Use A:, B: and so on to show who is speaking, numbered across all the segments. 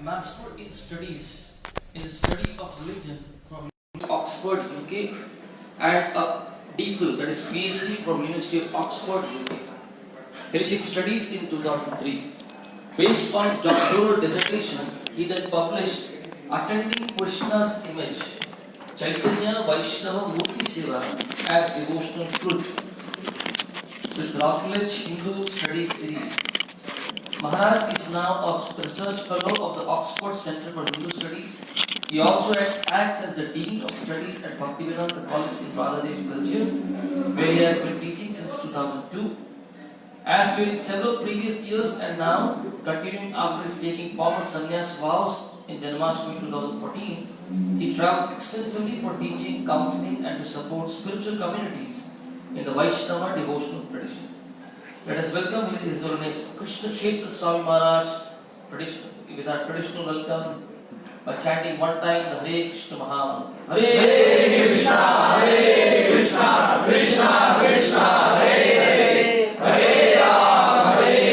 A: master in studies, in the study of religion from Oxford, UK, and a DPhil, that is PhD from University of Oxford, UK, finishing studies in 2003. Based on his doctoral dissertation, he then published Attending Krishna's Image, Chaitanya Vaishnava Murti Seva as Devotional Truth, with Routledge Hindu Studies Series. Maharaj is now a research fellow of the Oxford Centre for Hindu Studies. He also acts as the Dean of Studies at Bhaktivedanta College in Bangladesh, Belgium, where he has been teaching since 2002. As during several previous years and now, continuing after his taking formal sannyas vows in Janmashtami 2014, he travels extensively for teaching, counseling and to support spiritual communities in the Vaishnava devotional tradition. Let us welcome His Holiness Krishna Kshetra Swami Maharaj with our traditional welcome by chanting one time the Hare Krishna Mahamantra.
B: Hare Krishna, Krishna Krishna, Hare Hare, Hare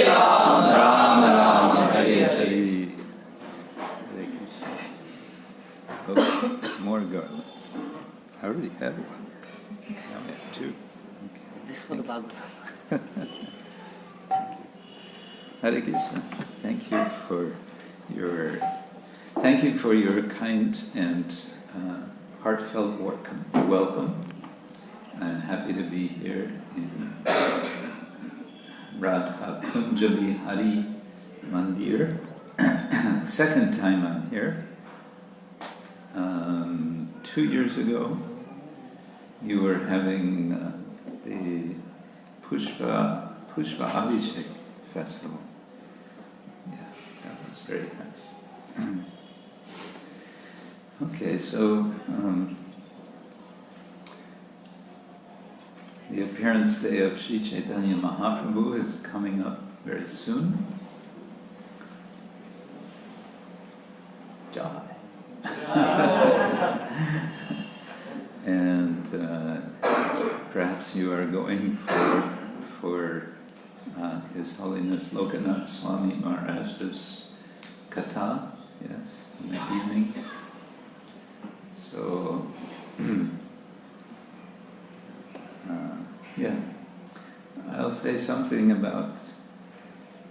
B: Ram, Ram Ram, Hare Hare.
C: Oh, more garlands. I already had one. Now I have two. Okay.
D: This for the Bhagavatam.
C: Hare Krishna. Thank you for your kind and heartfelt welcome. I'm happy to be here in Radha Kunjali Hari Mandir. Second time I'm here. 2 years ago, you were having the Pushpa Abhishek festival. Yeah, that was very nice. Okay, so the appearance day of Śrī Caitanya Mahāprabhu is coming up very soon. Jai. And perhaps you are going for His Holiness Lokanath Swami Maharaj's katha, yes, in the evenings. So, yeah, I'll say something about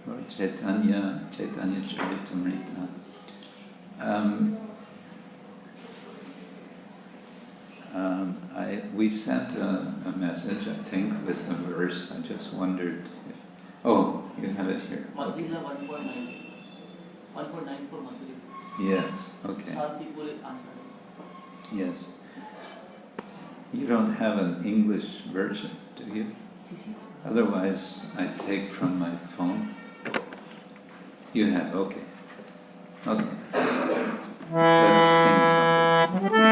C: Lord Chaitanya, Chaitanya-charitamrita. We sent a message, I think, with a verse. I just wondered if... Oh, you have it here.
A: Madhya-lila 1.94, Madhya-lila.
C: Yes, okay.
A: Śāntipure answer.
C: Yes. You don't have an English version, do you? Otherwise, I take from my phone. You have, okay. Okay. Let's sing something.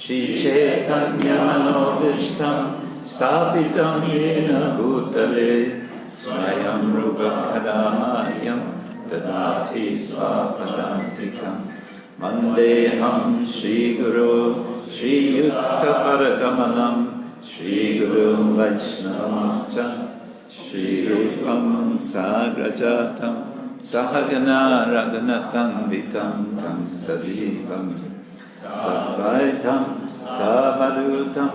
C: Śrī Caitanya Mahāprabhu Sthapitam Yena Bhutale Swayam Rupa Kadamahyam Tadati Svapadantikam Vandeham Śrī Guru Śrī Yukta Paratamalam Śrī Guru Vaishnavamscha Śrī Rupam Sagrajatam Sahagana Raghunatam Vitam Tam Sadivam Sadvaitam Savadutam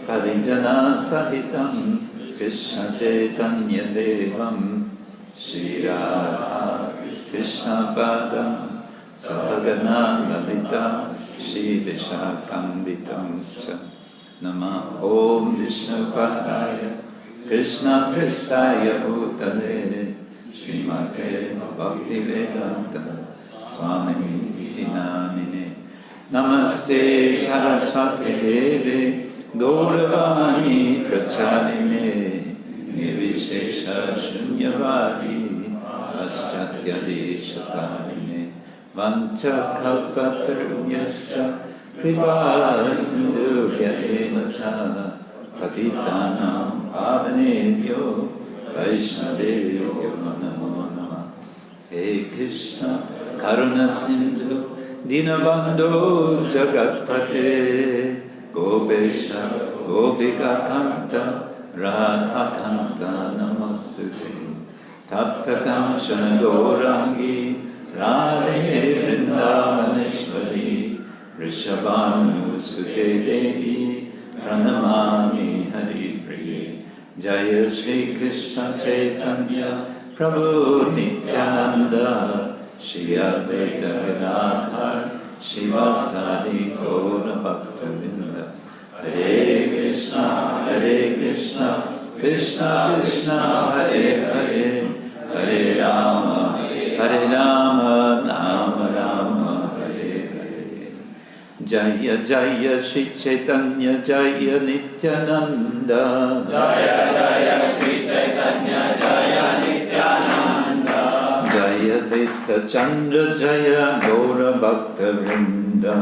C: Parijana Sahitam Krishna Chaitanya Devam Śrī Radha Krishna Padam Savagana Lalita Śrī Vishakam Vitamscha Namah Om Vishnupadaya Krishna Pristaya Bhutale Srimate Bhaktivedanta Swami Iti Namine Namaste Saraswati Devi Gauravani Pracharine Nirvishesha Shunyavadi Paschatya Deshatarine Vancha Kalpataruyascha Kripa Sindhya Evacha Patitanam Pavanebhyo Vaishnavebhyo Namo Namah. Hey Krishna Karuna Sindhu Dinabandho Jagatpate Gopesha Gopika Kanta Radha Kanta Namastute Taptakam Shanagorangi Radhe Vṛndāvaneshwari Rishabhanu Sute Devi Pranamami Hari Priye Jaya Śrī Krishna Chaitanya Prabhu Nityānanda Śrī Advaita Ācārya Śrīvāsadi Gaura Bhakta-vrinda Hare Krishna Krishna Krishna Hare Hare Hare Rama Rama Rama Hare Hare Jaya Jaya Śrī Caitanya Jaya Nityānanda
B: Jaya Jaya Śrī Caitanya Jaya Nityānanda
C: Jaya Advaita Chandra Jaya Gaura Bhakta Vrinda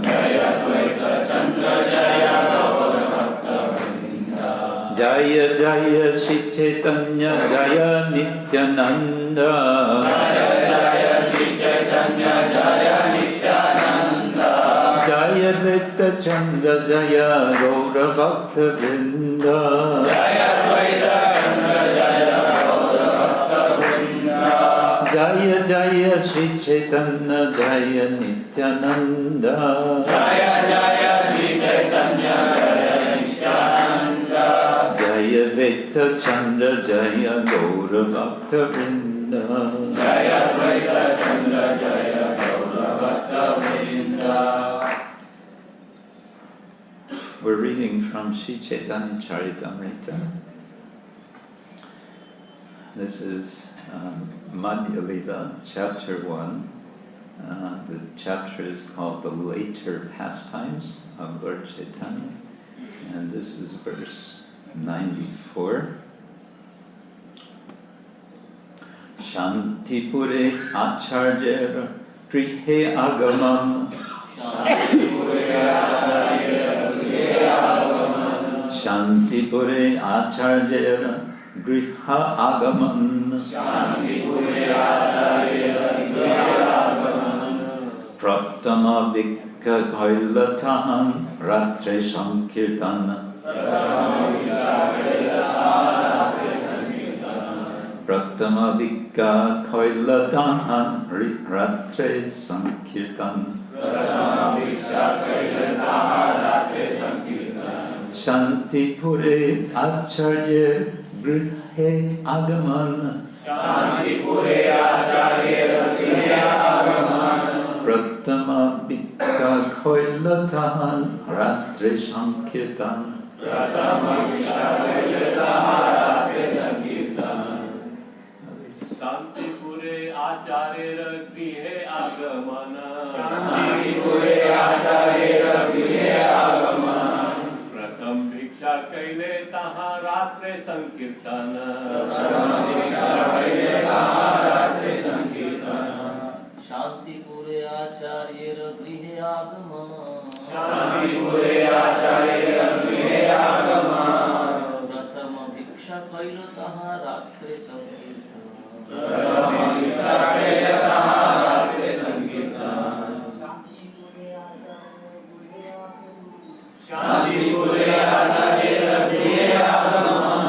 B: Jaya Advaita Chandra Jaya Gaura Bhakta Vrinda
C: Jaya Jaya Śrī Caitanya Jaya Nityānanda
B: Jaya Jaya Śrī Caitanya Jaya Nityānanda
C: Jaya Advaita Chandra Jaya Gaura Bhakta Vrinda
B: Jaya Advaita Chandra Jaya Gaura Bhakta Vrinda
C: Jaya Jaya Śrī Caitanya Jaya Nityānanda
B: Jaya Jaya Śrī Caitanya Jaya Nityānanda
C: Jaya Advaita Chandra Jaya Gaura Bhakta Vrinda
B: Jaya Advaita Chandra Jaya Gaura Bhakta Vrinda.
C: We're reading from Śrī Caitanya-charitamrita. This is Madhya-lila, chapter 1. The chapter is called The Later Pastimes of Lord Chaitanya. And this is verse 94. Śāntipure ācāryera gṛhe āgamana Śāntipure ācāryera gṛhe āgamana prathama bhikṣā kaila tāhāṅ rātre saṅkīrtana prathama bhikṣā kaila tāhāṅ rātre saṅkīrtana Śāntipure ācārya gṛhe āgamana
B: Śāntipure ācāryera gṛhe āgamana
C: prathama bhikṣā kaila tāhāṅ rātre saṅkīrtana
B: prathama bhikṣā kaila tāhāṅ rātre saṅkīrtana Śāntipure ācāryera gṛhe āgamana Śāntipure ācāryera gṛhe āgamana prathama bhikṣā kaila tāhāṅ rātre saṅkīrtana prathama bhikṣā kaila tāhāṅ rātre saṅkīrtana
D: Śāntipure ācāryera gṛhe āgamana
B: Śāntipure ācāryera gṛhe āgamana
D: prathama bhikṣā kaila tāhāṅ rātre saṅkīrtana
B: prathama bhikṣā kaila tāhāṅ rātre saṅkīrtana Śāntipure ācāryera gṛhe āgamana prathama bhikṣā kaila tāhāṅ rātre saṅkīrtana Śāntipure ācāryera gṛhe āgamana prathama bhikṣā kaila tāhāṅ rātre saṅkīrtana prathama bhikṣā kaila tāhāṅ rātre saṅkīrtana Śāntipure ācāryera gṛhe āgamana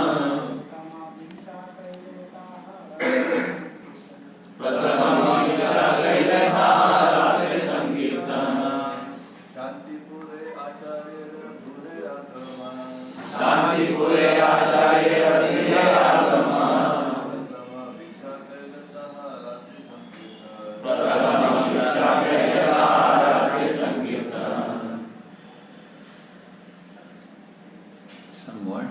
B: prathama bhikṣā kaila tāhāṅ rātre saṅkīrtana prathama bhikṣā kaila tāhāṅ rātre saṅkīrtana Śāntipure ācāryera gṛhe āgamana prathama bhikṣā kaila tāhāṅ rātre saṅkīrtana
C: Some more.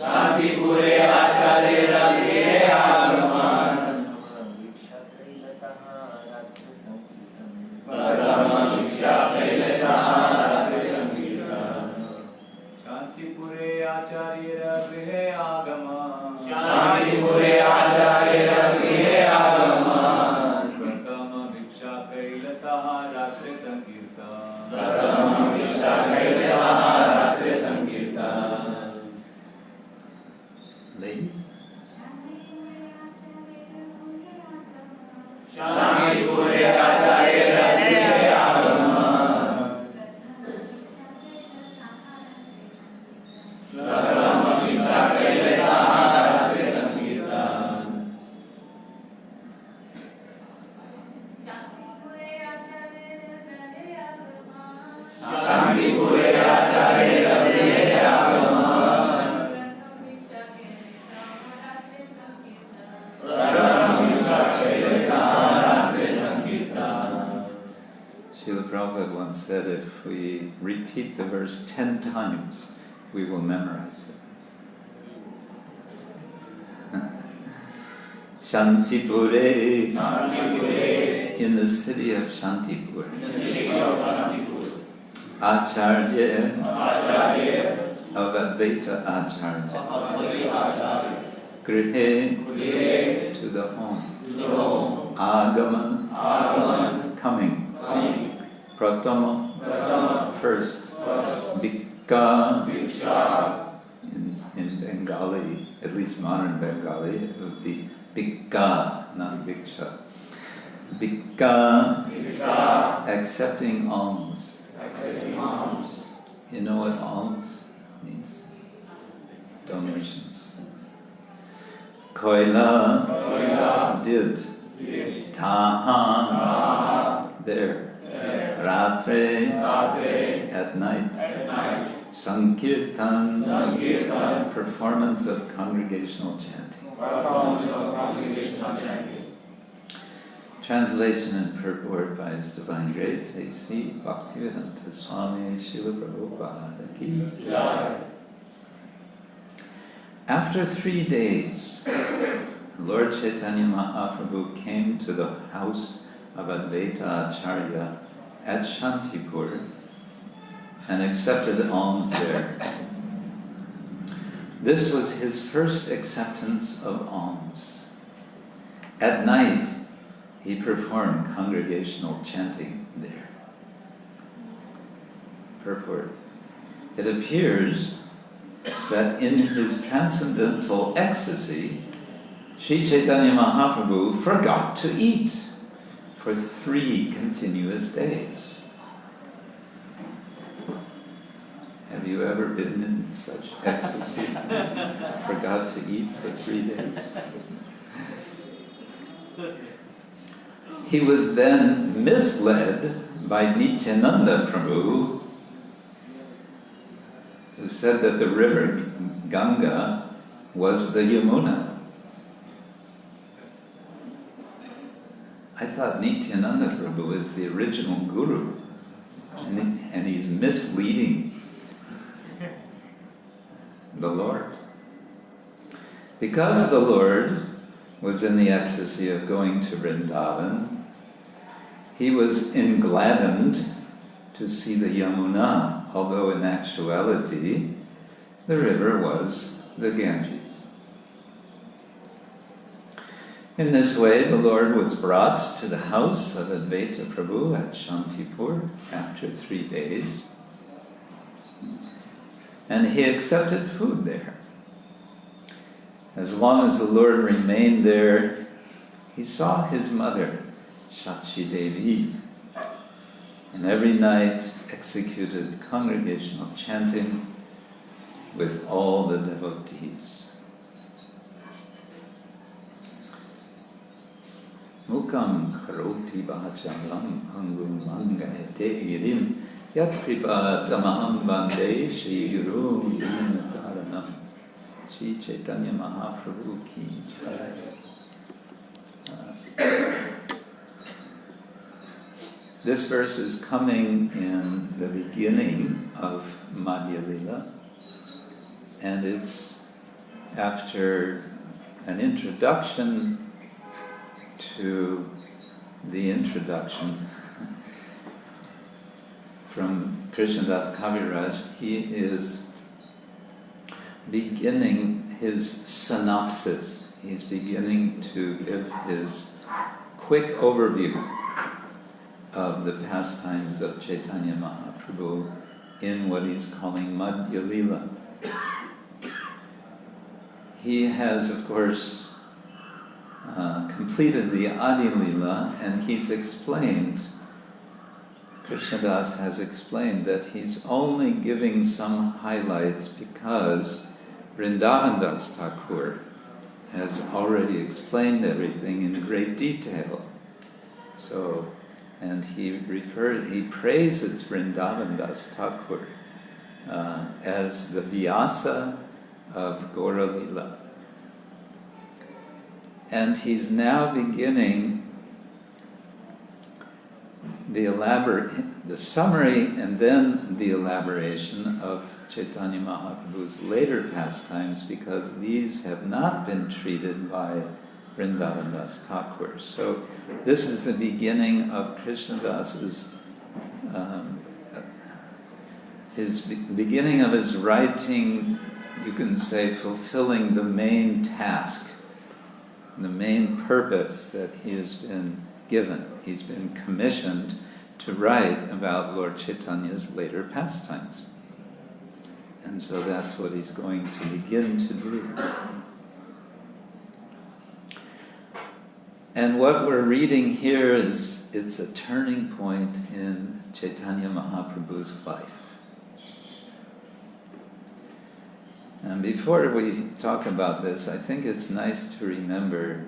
B: Śāntipure ācāryera gṛhe āgamana. Prathama bhikṣā kaila tāhāṅ saṅkīrtana.
E: Śāntipure ācāryera gṛhe āgamana.
B: Śāntipure ācāryera gṛhe āgamana.
E: Prathama bhikṣā kaila tāhāṅ rātre saṅkīrtana.
B: Prathama bhikṣā kaila tāhāṅ rātre saṅkīrtana.
C: Ladies?
B: Śāntipure ācāryera gṛhe āgamana. Prathama bhikṣā kaila tāhāṅ rātre saṅkīrtana. Śāntipure ācāryera gṛhe āgamana. Prathama bhikṣā kaila tāhāṅ rātre saṅkīrtana.
C: Srila Prabhupada once said if we repeat the verse 10 times, we will memorize it. Śāntipure,
B: Śāntipure,
C: in the city of Śāntipura.
B: city of Śāntipura.
C: Ācārya
B: Ācārya,
C: of Advaita Ācārya.
B: Advaita Ācārya,
C: gṛhe,
B: gṛhe,
C: to the home.
B: to the home.
C: Āgamana,
B: Āgamana,
C: coming.
B: coming.
C: Prathama,
B: Prathama,
C: first.
B: first.
C: bhikṣā,
B: Bhikṣā,
C: in Bengali, at least modern Bengali, it would be bhikṣā, not bhikṣā. Bhikṣā,
B: bhikṣā,
C: accepting alms.
B: accepting alms.
C: You know what alms means? Donations. Kaila,
B: Kaila,
C: did.
B: did.
C: Tāhāṅ,
B: Tāhāṅ,
C: there.
B: there.
C: Rātre,
B: Rātre,
C: at night.
B: at night.
C: Saṅkīrtana,
B: Saṅkīrtana,
C: performance of congregational chanting.
B: performance of congregational chanting.
C: Translation and purport by His Divine Grace, A.C. Bhaktivedanta Swami Śrīla Prabhupada ki jai. After 3 days, Lord Chaitanya Mahāprabhu came to the house of Advaita Ācārya at Śāntipura and accepted alms there. This was his first acceptance of alms. At night, he performed congregational chanting there. Purport. It appears that in his transcendental ecstasy, Śrī Caitanya Mahāprabhu forgot to eat for 3 continuous days. Have you ever been in such ecstasy? Forgot to eat for 3 days? He was then misled by Nityānanda Prabhu, who said that the river Ganga was the Yamunā. I thought Nityānanda Prabhu is the original guru, and he's misleading the Lord. Because the Lord was in the ecstasy of going to Vṛndāvana, he was engladdened to see the Yamunā, although in actuality the river was the Ganges. In this way, the Lord was brought to the house of Advaita Prabhu at Śāntipura after 3 days, and he accepted food there. As long as the Lord remained there, he saw his mother, Śacīdevī, and every night executed congregational chanting with all the devotees. Mukam karoti bhajalam angum mangayate girim yat kripatamaham bande Śrī Guru Yamunā Śrī Caitanya Mahāprabhu ki jai. This verse is coming in the beginning of Madhya-lila, and it's after an introduction to the introduction from Krishnadas Kaviraj. He is beginning his synopsis. He's beginning to give his quick overview of the pastimes of Chaitanya Mahaprabhu in what he's calling Madhya-lila. He has, of course, completed the Adi-lila, and he's explained, Krishnadas has explained that he's only giving some highlights because Vṛndāvana Thakur has already explained everything in great detail. So, and he praises Vṛndāvana Thakur as the Vyasa of Gaura-lila. And he's now beginning the summary and then the elaboration of Chaitanya Mahaprabhu's later pastimes, because these have not been treated by Vṛndāvana Thakur. So this is the beginning of Krishnadas's beginning of his writing, you can say, fulfilling the main task, the main purpose that he has been given. He's been commissioned to write about Lord Chaitanya's later pastimes. And so that's what he's going to begin to do. And what we're reading here it's a turning point in Chaitanya Mahaprabhu's life. And before we talk about this, I think it's nice to remember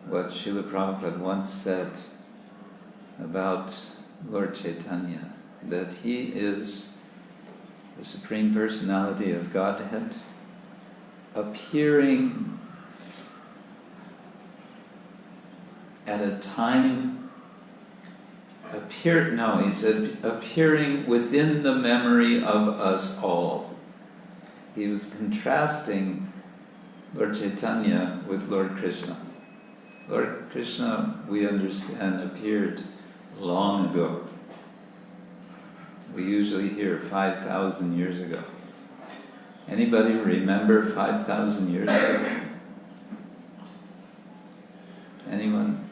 C: what Srila Prabhupada once said about Lord Chaitanya, that he is the Supreme Personality of Godhead, appearing at a time, he said, appearing within the memory of us all. He was contrasting Lord Chaitanya with Lord Krishna. Lord Krishna, we understand, appeared long ago. We usually hear 5,000 years ago. Anybody remember 5,000 years ago? Anyone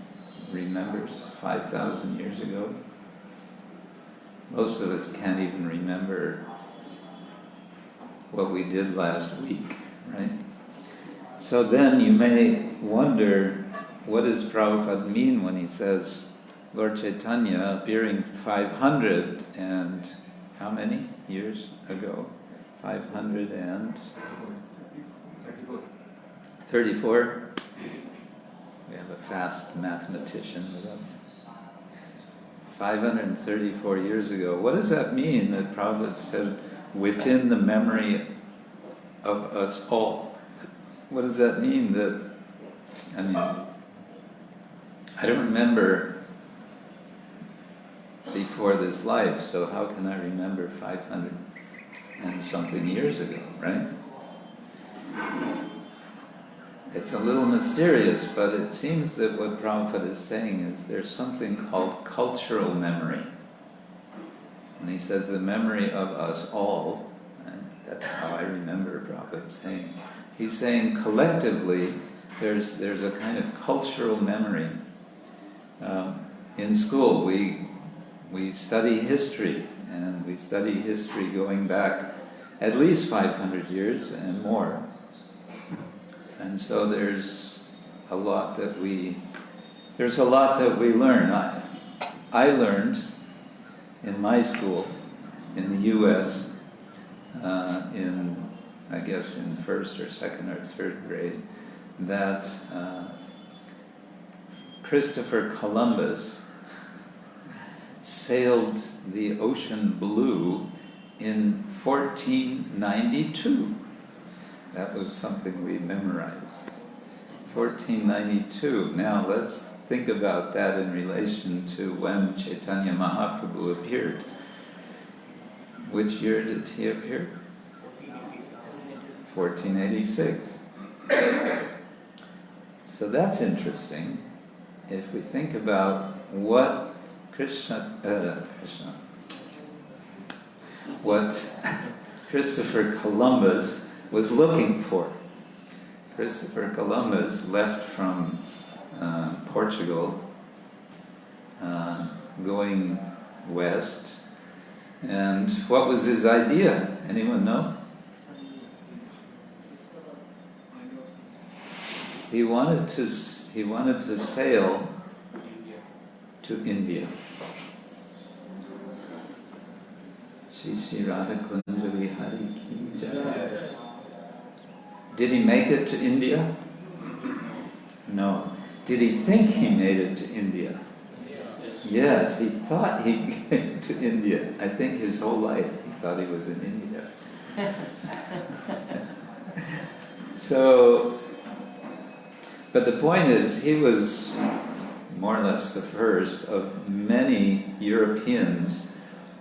C: remembers 5,000 years ago? Most of us can't even remember what we did last week, right? So then you may wonder, what does Prabhupada mean when he says Lord Chaitanya appearing 500 and how many years ago? 534? We have a fast mathematician with us. 534 years ago. What does that mean that Prabhupada said within the memory of us all? What does that mean? I don't remember before this life, so how can I remember 500 and something years ago, right? It's a little mysterious, but it seems that what Prabhupada is saying is there's something called cultural memory. When he says the memory of us all, right, that's how I remember Prabhupada saying. He's saying collectively there's a kind of cultural memory. In school we study history, and we study history going back at least 500 years and more. And so there's a lot that we learn. I learned in my school in the U.S. in first or second or third grade that Christopher Columbus sailed the ocean blue in 1492. That was something we memorized. 1492. Now let's think about that in relation to when Chaitanya Mahaprabhu appeared. Which year did he appear? 1486. So that's interesting. If we think about what what Christopher Columbus was looking for. Christopher Columbus left from Portugal, going west, and what was his idea? Anyone know? He wanted to sail to India. Did he make it to India? No. Did he think he made it to India? Yes, he thought he came to India. I think his whole life he thought he was in India. So, but the point is, he was more or less the first of many Europeans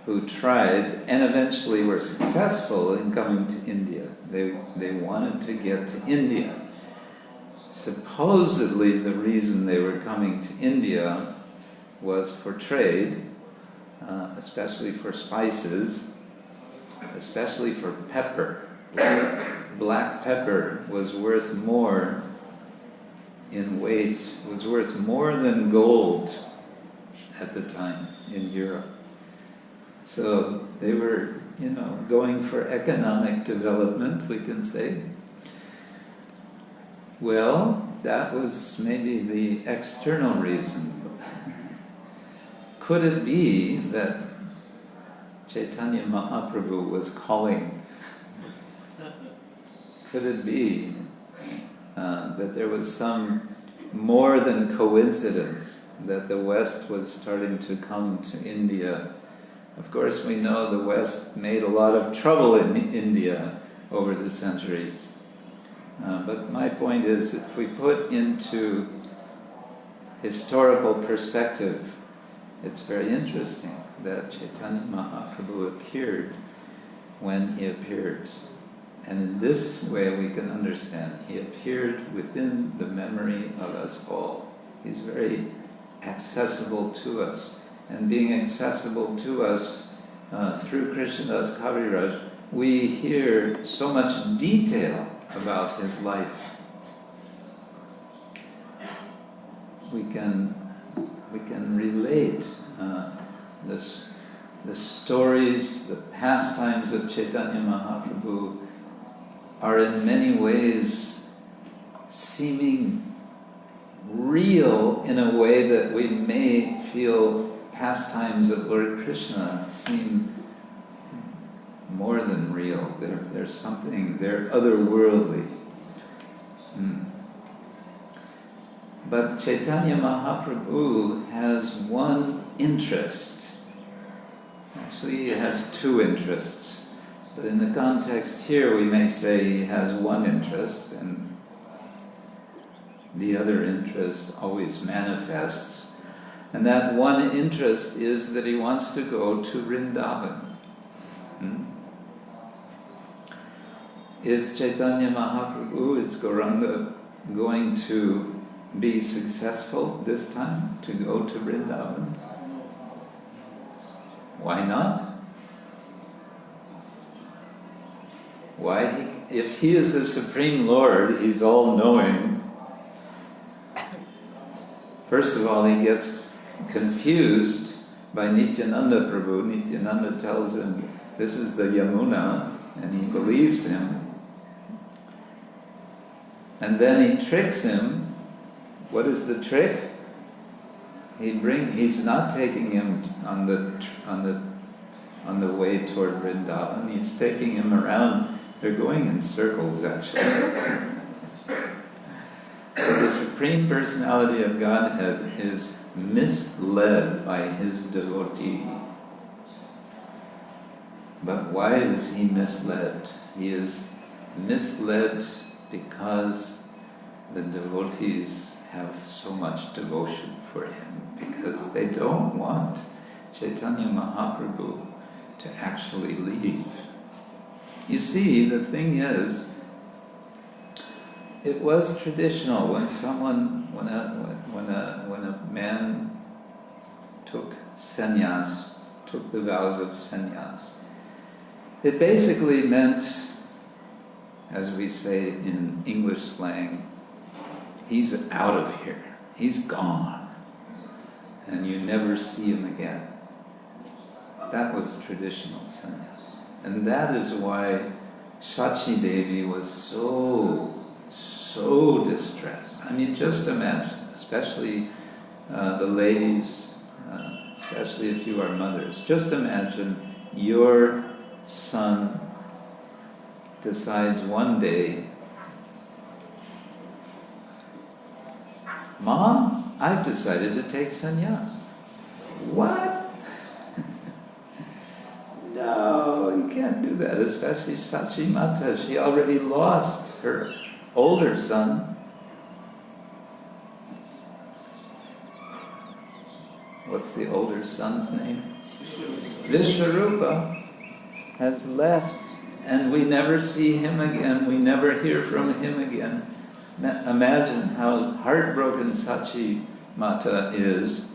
C: who tried and eventually were successful in coming to India. They wanted to get to India. Supposedly the reason they were coming to India was for trade, especially for spices, especially for pepper. Black pepper was worth more in weight, was worth more than gold at the time in Europe. So they were, going for economic development, we can say. Well, that was maybe the external reason. Could it be that Chaitanya Mahaprabhu was calling? Could it be that there was some more than coincidence that the West was starting to come to India? Of course, we know the West made a lot of trouble in India over the centuries. But my point is, if we put into historical perspective, it's very interesting that Chaitanya Mahaprabhu appeared when he appeared. And in this way we can understand, he appeared within the memory of us all. He's very accessible to us. And being accessible to us through Krishnadas Kaviraj, we hear so much detail about his life. We can relate the stories, the pastimes of Chaitanya Mahaprabhu are in many ways seeming real in a way that we may feel pastimes of Lord Krishna seem more than real. There's something, they're otherworldly. But Chaitanya Mahaprabhu has one interest. Actually, he has two interests. But in the context here, we may say he has one interest, and the other interest always manifests. And that one interest is that he wants to go to Vṛndāvana. Is Chaitanya Mahaprabhu, is Gauranga going to be successful this time to go to Vṛndāvana? Why not? Why? If he is the Supreme Lord, he's all-knowing. First of all, he gets confused by Nityānanda Prabhu. Nityānanda tells him, this is the Yamunā, and he believes him. And then he tricks him. What is the trick? He's not taking him on the way toward Vṛndāvana. He's taking him around. They're going in circles, actually. The Supreme Personality of Godhead is misled by his devotee. But why is he misled? He is misled because the devotees have so much devotion for him, because they don't want Chaitanya Mahaprabhu to actually actually leave. You see, the thing is, it was traditional when a man took sannyas, took the vows of sannyas. It basically meant, as we say in English slang, he's out of here, he's gone, and you never see him again. That was traditional sannyas. And that is why Śacīdevī was so distressed. I mean, just imagine, especially the ladies, especially if you are mothers, just imagine your son decides one day, Mom, I've decided to take sannyas. What? No, you can't do that, especially Śacīmata. She already lost her older son. What's the older son's name? Vishvarupa has left, and we never see him again, we never hear from him again. Imagine how heartbroken Śacīmata is.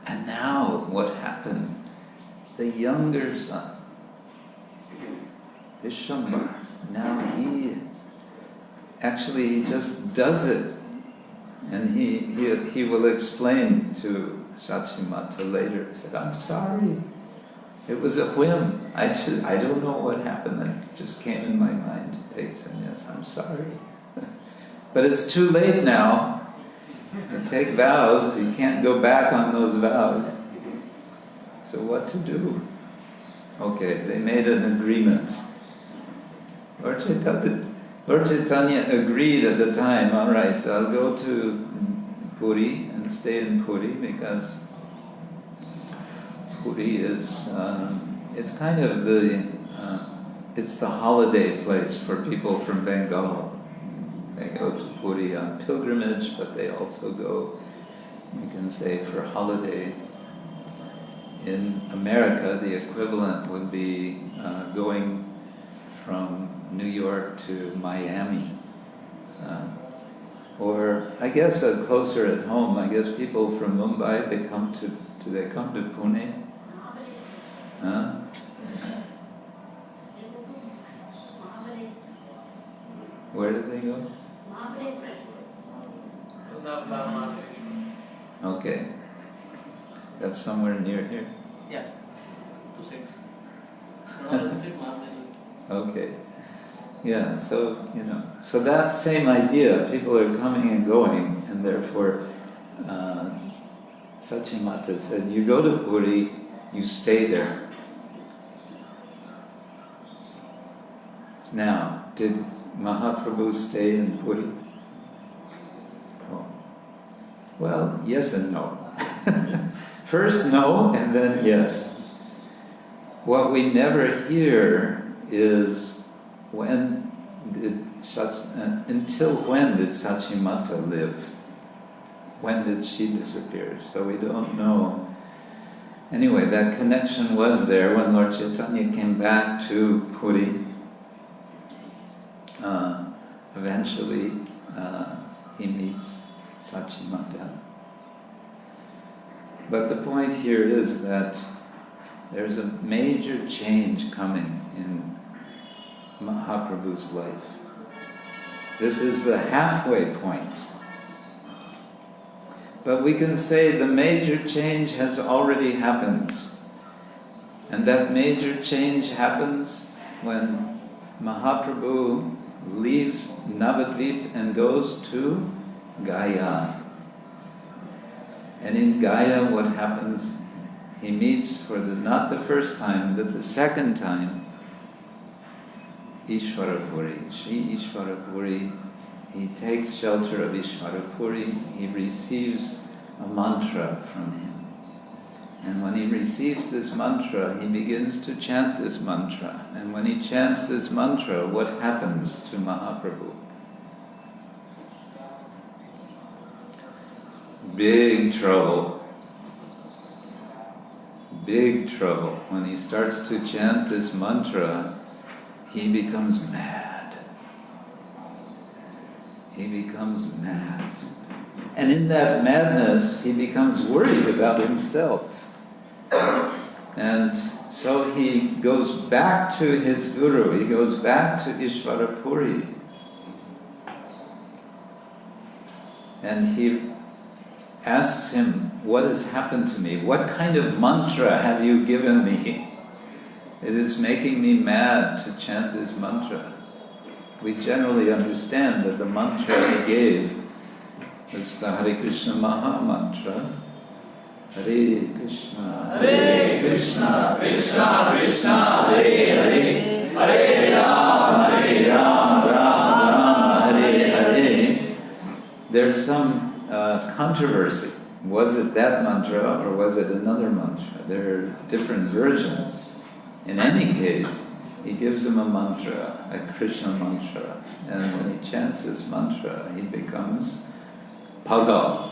C: And now what happened? The younger son, Vishwambar, now he is. Actually, he just does it. And he will explain to Śacīmata later. He said, I'm sorry. It was a whim. I don't know what happened. It just came in my mind to take sannyas. I'm sorry. But it's too late now. You take vows, you can't go back on those vows. So what to do? Okay, they made an agreement. Lord Chaitanya agreed at the time, all right, I'll go to Puri and stay in Puri because Puri is, it's kind of it's the holiday place for people from Bengal. They go to Puri on pilgrimage, but they also go, you can say, for holiday. In America, the equivalent would be going from New York to Miami. Or I guess closer at home, I guess people from Mumbai, do they come to Pune? Huh? Where do they go? Okay. That's somewhere near here?
D: Yeah. 2-6.
C: Okay. Yeah, so, so that same idea, people are coming and going, and therefore Śacīmata said, you go to Puri, you stay there. Now, did Mahaprabhu stay in Puri? Oh. Well, yes and no. First no, and then yes. What we never hear is until when did Śacīmata live? When did she disappear? So we don't know. Anyway, that connection was there when Lord Chaitanya came back to Puri. Eventually, he meets Śacīmata. But the point here is that there's a major change coming in Mahaprabhu's life. This is the halfway point. But we can say the major change has already happened. And that major change happens when Mahaprabhu leaves Navadvip and goes to Gaya. And in Gaya what happens? He meets for not the first time, but the second time, Ishvarapuri, Śrī Ishvarapuri. He takes shelter of Ishvarapuri, he receives a mantra from him. And when he receives this mantra, he begins to chant this mantra. And when he chants this mantra, what happens to Mahaprabhu? Big trouble. big trouble. When he starts to chant this mantra, he becomes mad. He becomes mad. And in that madness, he becomes worried about himself. And so he goes back to his guru, he goes back to Ishvarapuri. And he asks him, what has happened to me? What kind of mantra have you given me? It is making me mad to chant this mantra. We generally understand that the mantra he gave was the Hare Krishna Maha Mantra. Hare Krishna,
B: Krishna, Krishna, Hare Hare, Hare Rama,
C: Rama, Hare Hare. There's some controversy. Was it that mantra or was it another mantra? There are different versions. In any case, he gives him a mantra, a Krishna mantra, and when he chants this mantra, he becomes pagal.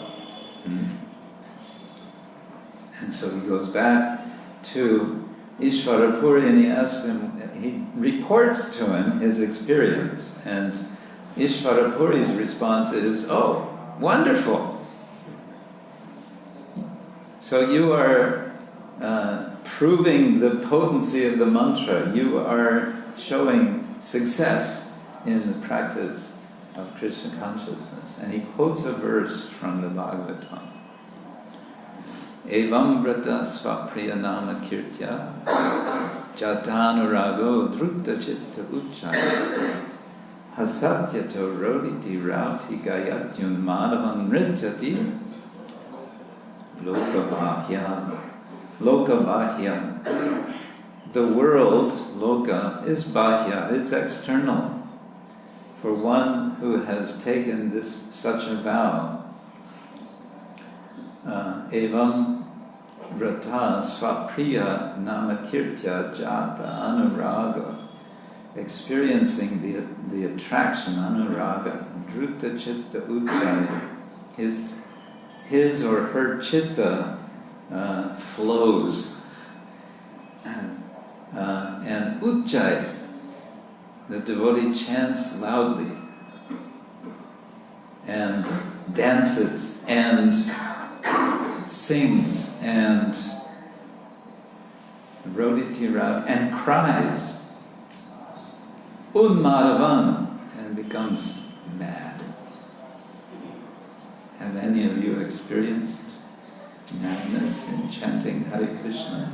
C: And so he goes back to Ishvarapuri and he asks him, he reports to him his experience, and Ishvarapuri's response is, oh, wonderful! So you are proving the potency of the mantra, you are showing success in the practice of Krishna consciousness. And he quotes a verse from the Bhagavatam. Evam vrata svapriya nama kirtya jatanurago drutta chitta uchaya hasatyato roditi rauti gayatyun madhavan nrityati loka bahya. The world, loka, is bahya, it's external. For one who has taken such a vow, evam vrata svapriya namakirtya jata anuraga, experiencing the attraction, anuraga, drutta chitta uchaya, his or her chitta flows, and uchaya, the devotee chants loudly and dances and sings and roditira and cries, unmadhavana, and becomes mad. Have any of you experienced madness in chanting Hare Krishna?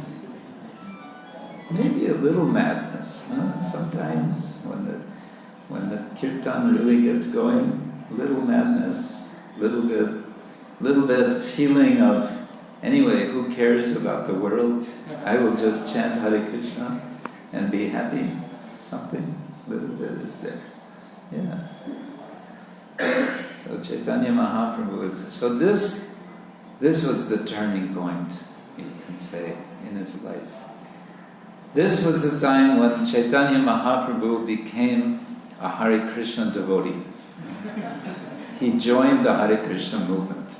C: Maybe a little madness, huh? Sometimes when the kirtan really gets going, little madness, little bit feeling of, anyway, who cares about the world? I will just chant Hare Krishna and be happy. Something, little bit is there. Yeah. So Chaitanya Mahāprabhu is, so this was the turning point, you can say, in his life. This was the time when Chaitanya Mahāprabhu became a Hare Krishna devotee. He joined the Hare Krishna movement.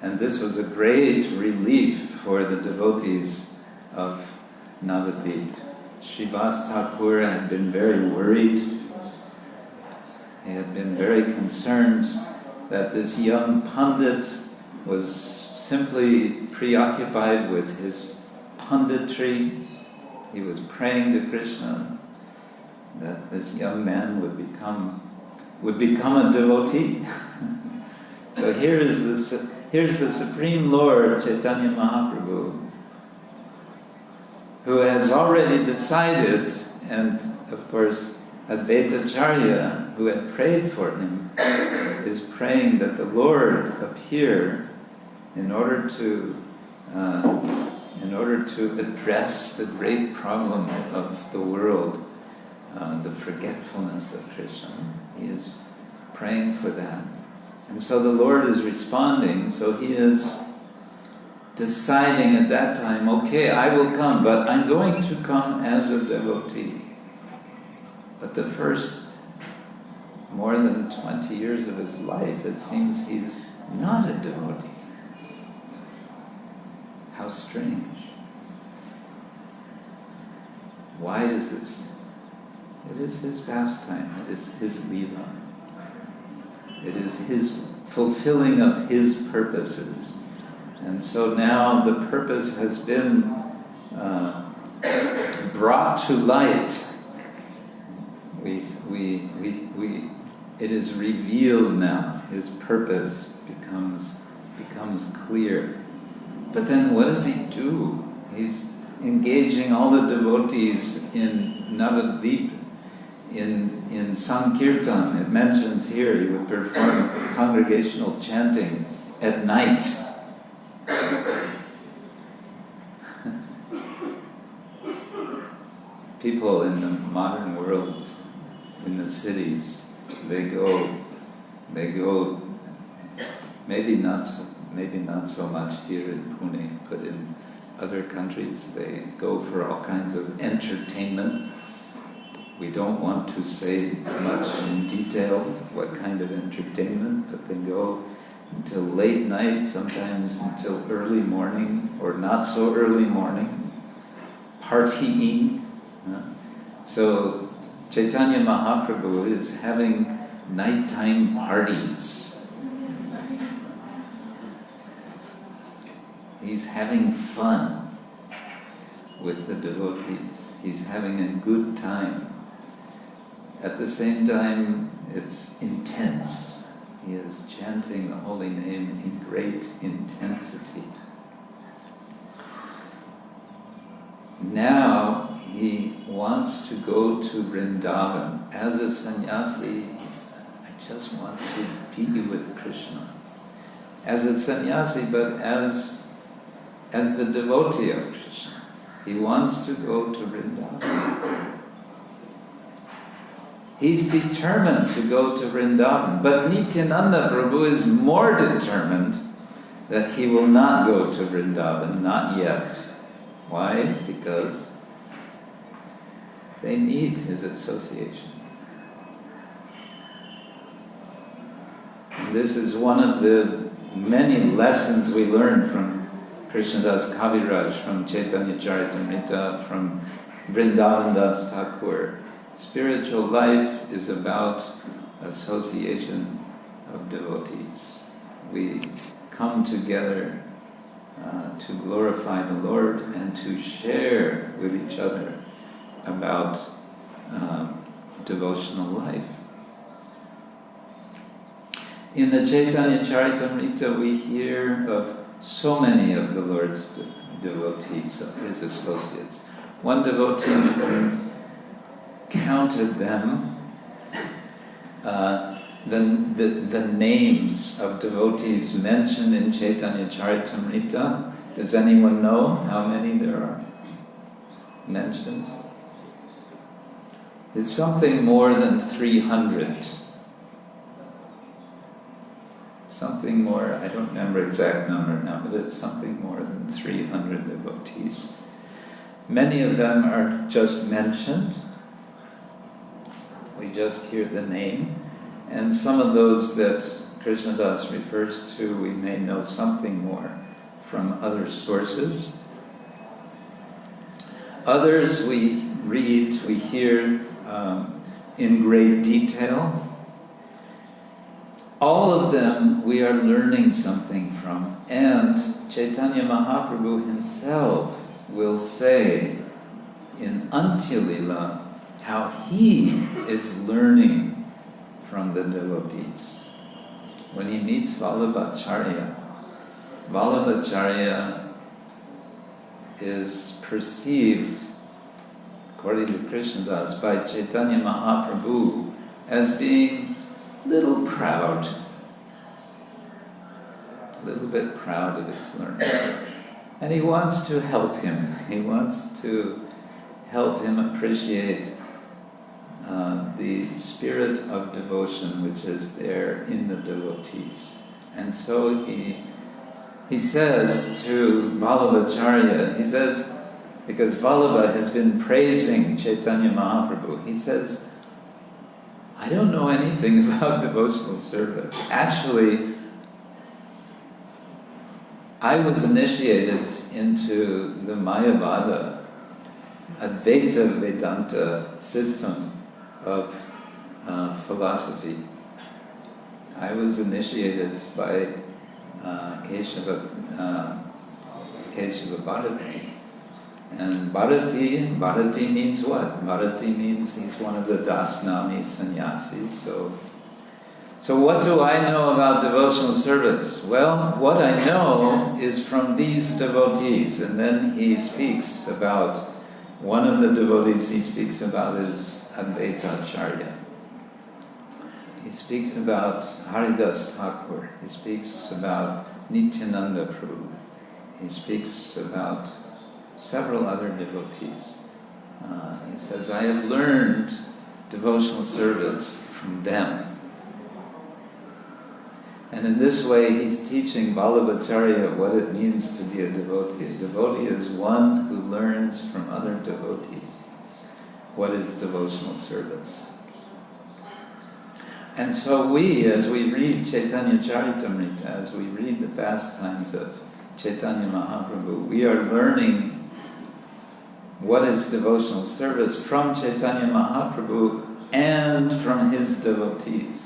C: And this was a great relief for the devotees of Navadvip. Srivas Thakur had been very worried. He had been very concerned that this young Pandit was simply preoccupied with his punditry. He was praying to Krishna that this young man would become a devotee. So here's the Supreme Lord Chaitanya Mahāprabhu, who has already decided, and of course Advaita Ācārya, who had prayed for him, is praying that the Lord appear in order to address the great problem of the world, the forgetfulness of Krishna. He is praying for that. And so the Lord is responding, so he is deciding at that time, okay, I will come, but I'm going to come as a devotee. But the first more than 20 years of his life, it seems he's not a devotee. How strange. Why is this? It is his pastime. It is his lila. It is his fulfilling of his purposes. And so now the purpose has been brought to light. It is revealed now. His purpose becomes clear. But then what does he do? He's engaging all the devotees in Navadvip, in saṅkīrtana. It mentions here he would perform congregational chanting at night. People in the modern world, in the cities, they go, maybe not so much here in Pune, but in other countries, they go for all kinds of entertainment. We don't want to say much in detail what kind of entertainment, but they go until late night, sometimes until early morning, or not so early morning, partying. So Chaitanya Mahāprabhu is having nighttime parties. He's having fun with the devotees. He's having a good time. At the same time, it's intense. He is chanting the holy name in great intensity. Now he wants to go to Vṛndāvana. As a sannyasi, I just want to be with Krishna. As a sannyasi, but as the devotee of Krishna, he wants to go to Vṛndāvana. He's determined to go to Vṛndāvana, but Nityānanda Prabhu is more determined that he will not go to Vṛndāvana, not yet. Why? Because they need his association. And this is one of the many lessons we learn from Krishnadas Kaviraj, from Chaitanya-charitamrita, from Vṛndāvana Thakur. Spiritual life is about association of devotees. We come together to glorify the Lord and to share with each other about devotional life. In the Chaitanya-charitamrita we hear of so many of the Lord's devotees, of his associates. One devotee counted them, the names of devotees mentioned in Chaitanya-charitamrita. Does anyone know how many there are mentioned? It's something more than 300. Something more, I don't remember exact number now, but it's something more than 300 devotees. Many of them are just mentioned. We just hear the name. And some of those that Krishnadas refers to, we may know something more from other sources. Others we read, we hear in great detail. All of them we are learning something from, and Chaitanya Mahāprabhu himself will say in Madhya-lila how he is learning from the devotees. When he meets Vṛndāvana, Vṛndāvana is perceived, according to Krishnadas, by Chaitanya Mahāprabhu as being a little proud, a little bit proud of his learning. And he wants to help him. He wants to help him appreciate the spirit of devotion which is there in the devotees. And so he says to Vṛndāvana, he says, because Vallabha has been praising Chaitanya Mahaprabhu, he says, I don't know anything about devotional service. Actually, I was initiated into the Mayavada Advaita Vedanta system of philosophy. I was initiated by Keshava Bharati. And Bharati means what? Bharati means he's one of the Dasnami sannyasis. So what do I know about devotional service? Well, what I know is from these devotees. And then he speaks about, one of the devotees he speaks about is Advaita Ācārya. He speaks about Haridas Thakur. He speaks about Nityānanda Prabhu. He speaks about several other devotees. He says, I have learned devotional service from them. And in this way, he's teaching Vallabhacharya what it means to be a devotee. A devotee is one who learns from other devotees what is devotional service. And so we, as we read Chaitanya-charitamrita, as we read the pastimes of Chaitanya Mahāprabhu, we are learning what is devotional service from Chaitanya Mahāprabhu and from his devotees.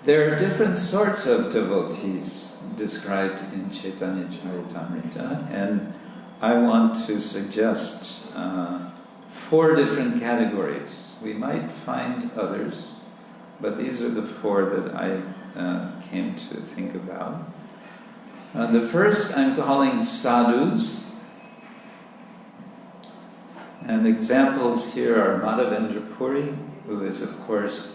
C: There are different sorts of devotees described in Chaitanya-charitamrita, and I want to suggest 4 different categories. We might find others, but these are the 4 that I came to think about. The first I'm calling sadhus, and examples here are Madhavendra Puri, who is of course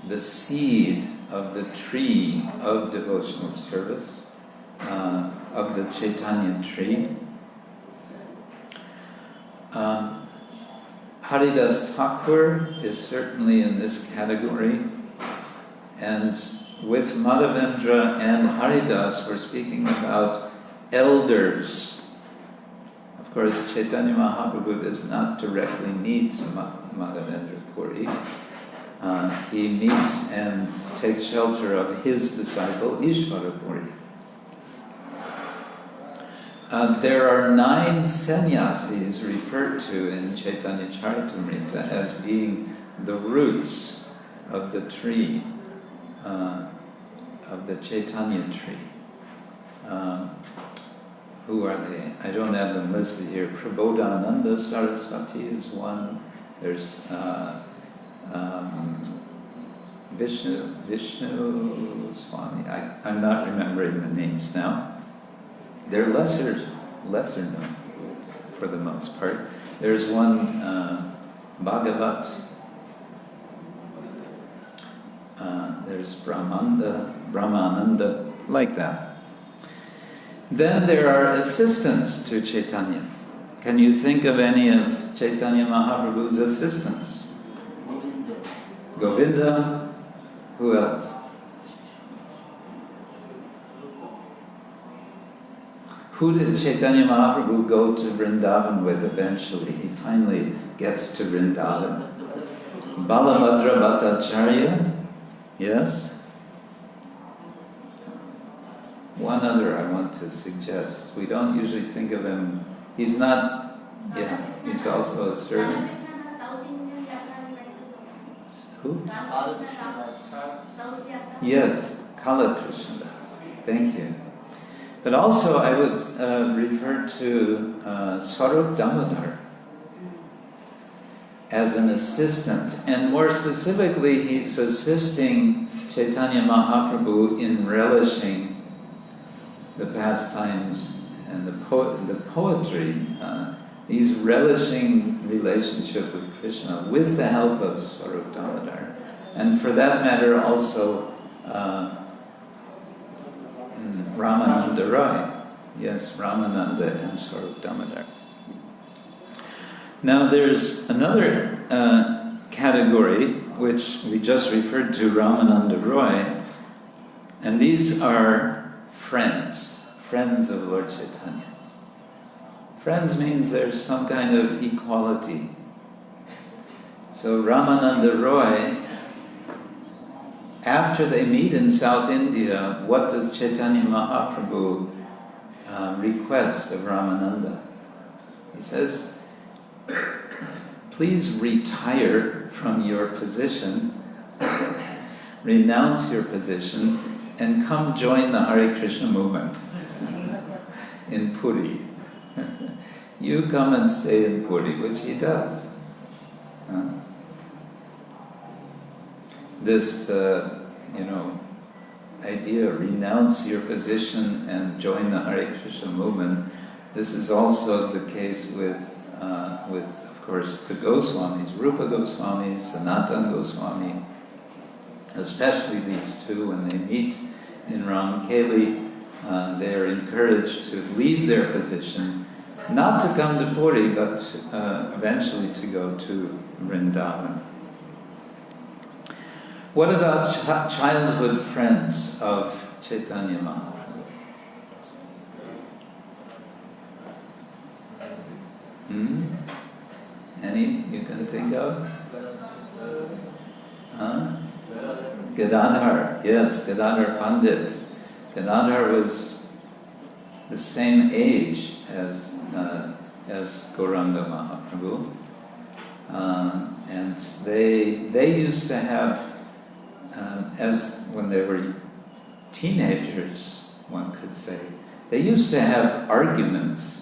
C: the seed of the tree of devotional service, of the Chaitanya tree. Haridas Thakur is certainly in this category, and with Madhavendra and Haridas we're speaking about elders. Of course, Chaitanya Mahāprabhu does not directly meet Madhavendra Puri. He meets and takes shelter of his disciple, Ishvara Puri. There are 9 sannyasis referred to in Chaitanya-charitamrita as being the roots of the tree, of the Chaitanya tree. Who are they? I don't have them listed here. Prabodhananda Saraswati is one. There's Vishnu Swami. I'm not remembering the names now. They're lesser known for the most part. There's one Bhagavat. There's Brahmananda, like that. Then there are assistants to Chaitanya. Can you think of any of Chaitanya Mahaprabhu's assistants? Govinda. Who else? Who did Chaitanya Mahaprabhu go to Vṛndāvana with eventually? He finally gets to Vṛndāvana. Balabhadra Bhattacharya? Yes? One other I want to suggest. We don't usually think of him. He's not, he's also a servant. Who? Yes, Kala Krishna Das. Thank you. But also I would refer to Swarup Damodar as an assistant. And more specifically, he's assisting Chaitanya Mahaprabhu in relishing the pastimes and the poetry. He's relishing relationship with Krishna with the help of Swarup Damodar. And for that matter also Ramananda Roy. Yes, Ramananda and Swarup Damodar. Now there's another category which we just referred to, Ramananda Roy, and these are friends of Lord Chaitanya. Friends means there's some kind of equality. So Ramananda Roy, after they meet in South India, what does Chaitanya Mahaprabhu request of Ramananda? He says, please retire from your position, renounce your position, and come join the Hare Krishna movement in Puri. You come and stay in Puri, which he does. This, idea, renounce your position and join the Hare Krishna movement. This is also the case with of course, the Goswamis, Rupa Goswami, Sanatana Goswami, especially these two, when they meet in Ramkeli, they are encouraged to leave their position, not to come to Puri, but eventually to go to Vṛndāvana. What about childhood friends of Chaitanya Mahaprabhu? Any you can think of? Gadadhar, yes, Gadadhar Pandit. Gadadhar was the same age as Gauranga Mahaprabhu, and they used to have, as when they were teenagers, one could say, they used to have arguments.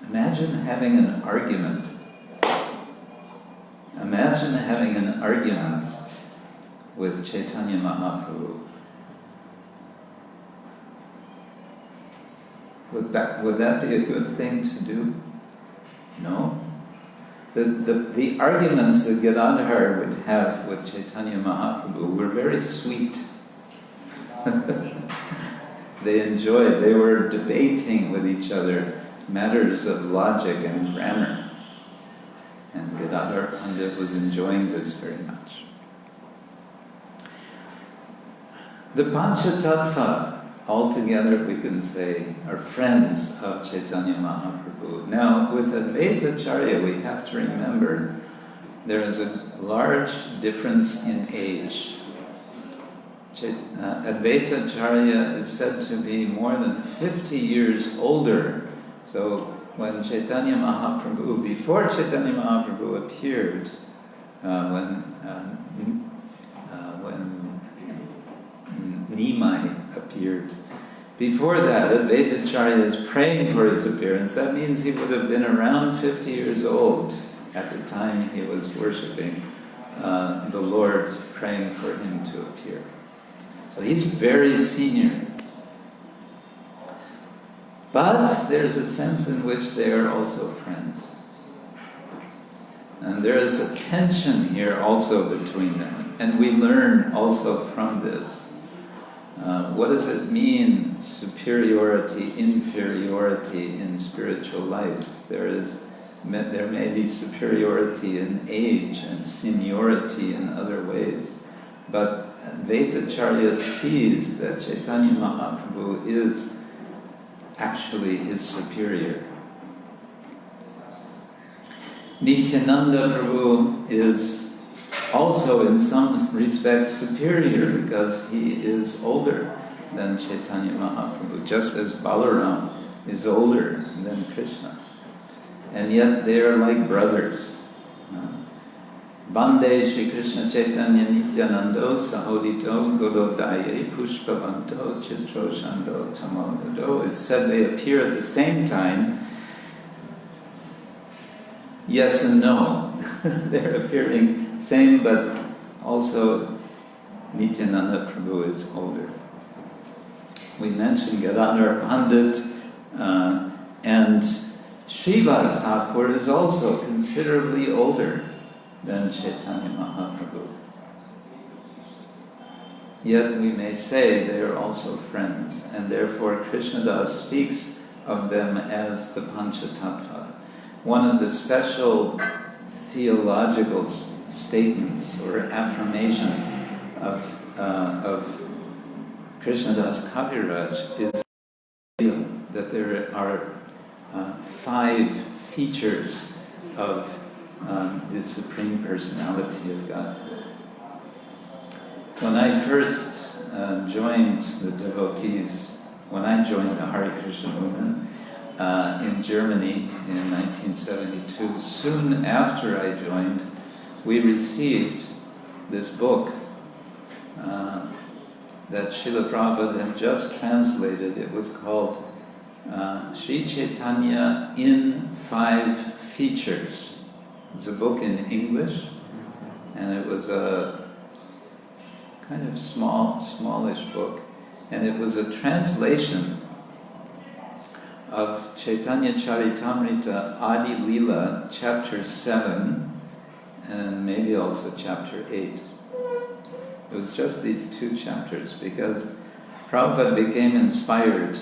C: Imagine having an argument. Imagine having an argument with Chaitanya Mahaprabhu. Would that be a good thing to do? No. The arguments that Gadadhar would have with Chaitanya Mahaprabhu were very sweet. They were debating with each other matters of logic and grammar. And Gadadhar Pandit was enjoying this very much. The Panchatattva, altogether we can say, are friends of Chaitanya Mahaprabhu. Now, with Advaita Ācārya, we have to remember there is a large difference in age. Advaita Ācārya is said to be more than 50 years older. So when Chaitanya Mahaprabhu, before Chaitanya Mahaprabhu appeared, when Nimai appeared, before that, Advaita Ācārya is praying for his appearance. That means he would have been around 50 years old at the time he was worshipping the Lord, praying for him to appear. So he's very senior. But there's a sense in which they are also friends. And there is a tension here also between them. And we learn also from this. What does it mean, superiority, inferiority in spiritual life? There may be superiority in age and seniority in other ways. But Advaita Ācārya sees that Chaitanya Mahaprabhu is actually his superior. Nityānanda Prabhu is also in some respects superior because he is older than Chaitanya Mahaprabhu, just as Balaram is older than Krishna. And yet they are like brothers. Bande Śrī Krishna Caitanya Nityānando Sahodito Gododaye Pushpavanto Chitro Shando Tamodo. It's said they appear at the same time. Yes and no. They're appearing same, but also Nityānanda Prabhu is older. We mentioned Gadadhar Pandit, and Srivas Thakur is also considerably older than Chaitanya Mahaprabhu. Yet we may say they are also friends, and therefore Krishnadas speaks of them as the Panchatattva. One of the special theological statements or affirmations of Krishnadas Kaviraj is that there are 5 features of the Supreme Personality of God. When I first joined the devotees, when I joined the Hare Krishna movement in Germany in 1972, soon after I joined, we received this book that Srila Prabhupada had just translated. It was called Śrī Caitanya in 5 Features. It's a book in English, and it was a kind of smallish book, and it was a translation of Chaitanya-charitamrita Madhya-lila chapter 7 and maybe also chapter 8. It was just these 2 chapters because Prabhupada became inspired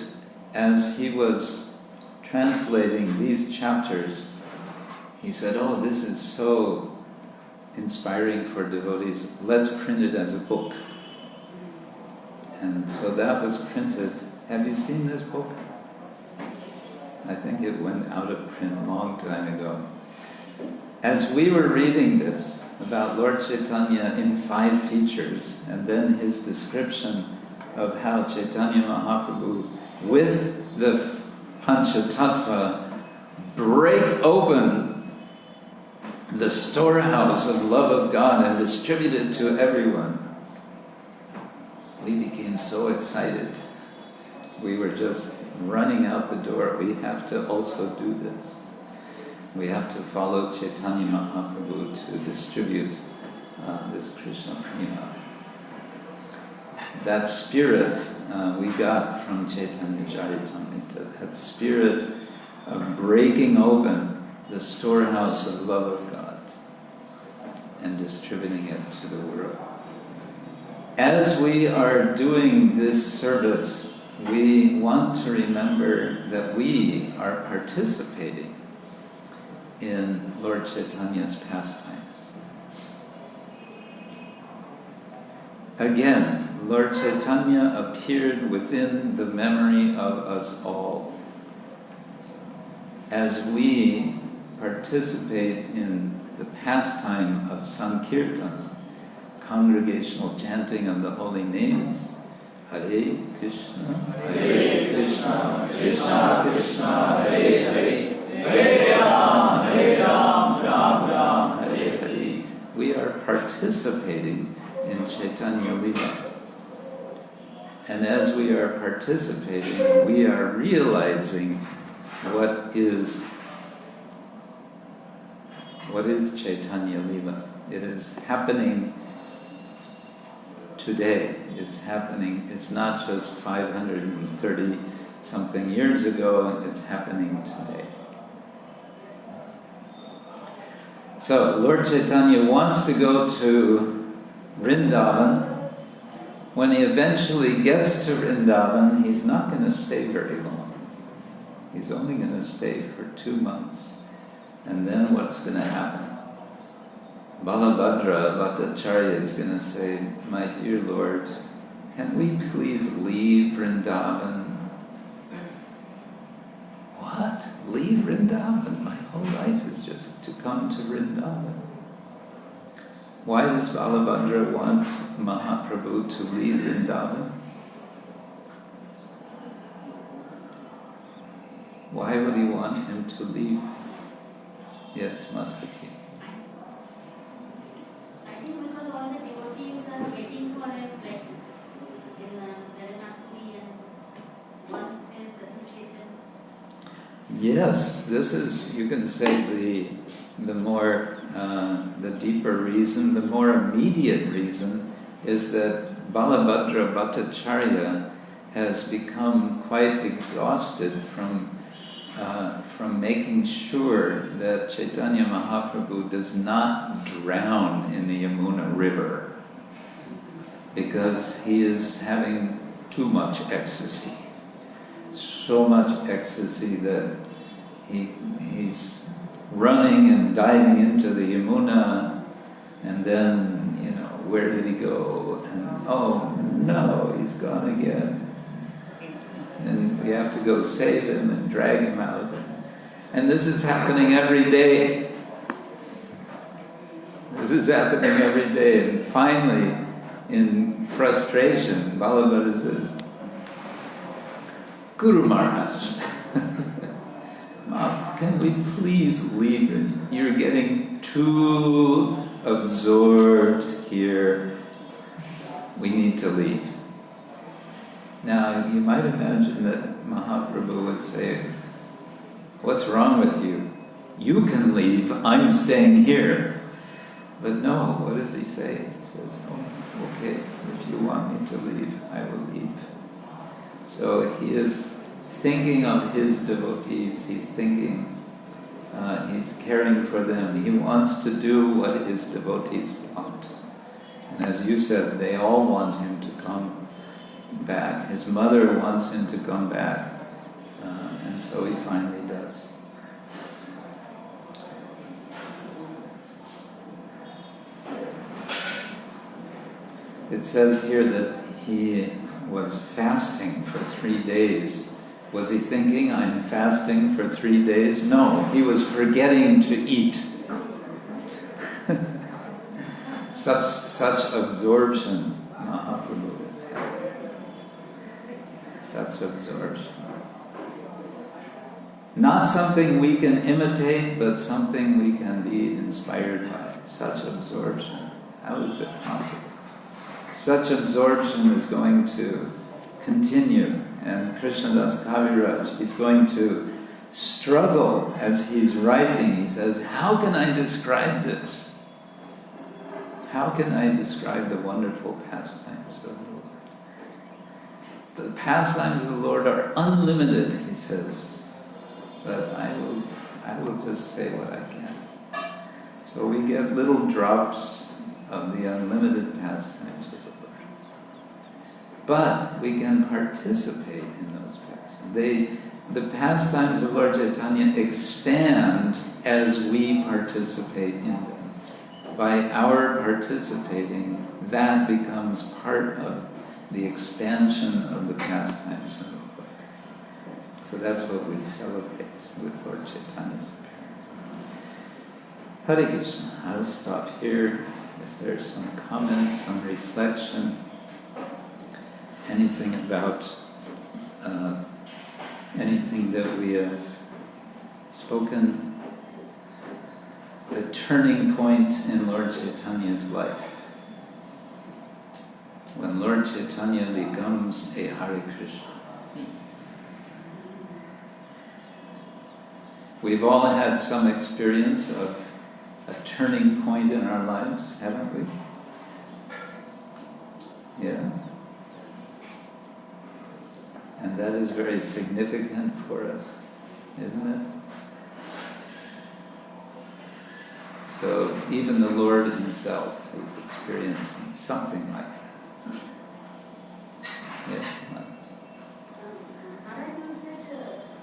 C: as he was translating these chapters. He said, "Oh, this is so inspiring for devotees. Let's print it as a book." And so that was printed. Have you seen this book? I think it went out of print a long time ago. As we were reading this about Lord Chaitanya in 5 features, and then his description of how Chaitanya Mahāprabhu with the Panchatattva break open the storehouse of love of God and distribute it to everyone, we became so excited. We were just running out the door. We have to also do this. We have to follow Chaitanya Mahāprabhu to distribute this Krishna Prema. That spirit we got from Chaitanya-charitamrita, that spirit of breaking open the storehouse of love of God and distributing it to the world. As we are doing this service, we want to remember that we are participating in Lord Chaitanya's pastimes. Again, Lord Chaitanya appeared within the memory of us all. As we participate in the pastime of saṅkīrtana, congregational chanting of the holy names, Hare Krishna, Krishna Krishna, Hare Hare, Hare Ram, Ram Ram, Hare Hare. We are participating in Chaitanya-lila. And as we are participating, we are realizing what is Chaitanya-lila. It is happening today. It's happening. It's not just 530 something years ago, it's happening today. So Lord Chaitanya wants to go to Vṛndāvana. When he eventually gets to Vṛndāvana, he's not going to stay very long. He's only going to stay for 2 months. And then what's going to happen? Balabhadra Ācārya is going to say, "My dear Lord, can we please leave Vṛndāvana?" What? Leave Vṛndāvana? My whole life is just to come to Vṛndāvana. Why does Balabhadra want Mahaprabhu to leave Vṛndāvana? Why would he want him to leave? Yes, Mataji.
F: I think because all the devotees are waiting for him, like in Jagannath-puri, and one is association.
C: Yes, this is, you can say, the more, the deeper reason, the more immediate reason is that Balabhadra Bhattacharya has become quite exhausted from making sure that Chaitanya Mahaprabhu does not drown in the Yamunā river, because he is having too much ecstasy. So much ecstasy that he's running and diving into the Yamunā, and then, where did he go? And oh no, he's gone again. And we have to go save him and drag him out. And this is happening every day. This is happening every day. And finally, in frustration, Balabhadra says, Guru Maharaj, can we please leave? You're getting too absorbed here. We need to leave. Now, you might imagine that Mahaprabhu would say, what's wrong with you? You can leave, I'm staying here. But no, what does he say? He says, oh, okay, if you want me to leave, I will leave. So he is thinking of his devotees, he's thinking, he's caring for them. He wants to do what his devotees want. And as you said, they all want him to come back. His mother wants him to come back. And so he finally does. It says here that he was fasting for 3 days. Was he thinking, I'm fasting for 3 days? No, he was forgetting to eat. Such absorption, Mahaprabhu is having. Such absorption. Not something we can imitate, but something we can be inspired by. Such absorption. How is it possible? Such absorption is going to continue. And Krishnadas Kaviraj, he's going to struggle as he's writing. He says, how can I describe this? How can I describe the wonderful pastimes of the Lord? The pastimes of the Lord are unlimited, he says. But I will just say what I can. So we get little drops of the unlimited pastimes of the Lord. But we can participate in those pastimes. The pastimes of Lord Chaitanya expand as we participate in them. By our participating, that becomes part of the expansion of the pastimes of the Lord. So that's what we celebrate with Lord Chaitanya's appearance. Hare Krishna. I'll stop here. If there's some comments, some reflection, anything about anything that we have spoken, the turning point in Lord Chaitanya's life. When Lord Chaitanya becomes a Hare Krishna. We've all had some experience of a turning point in our lives, haven't we? Yeah. And that is very significant for us, isn't it? So even the Lord himself is experiencing something like that. Yes, Maharaj.
F: You said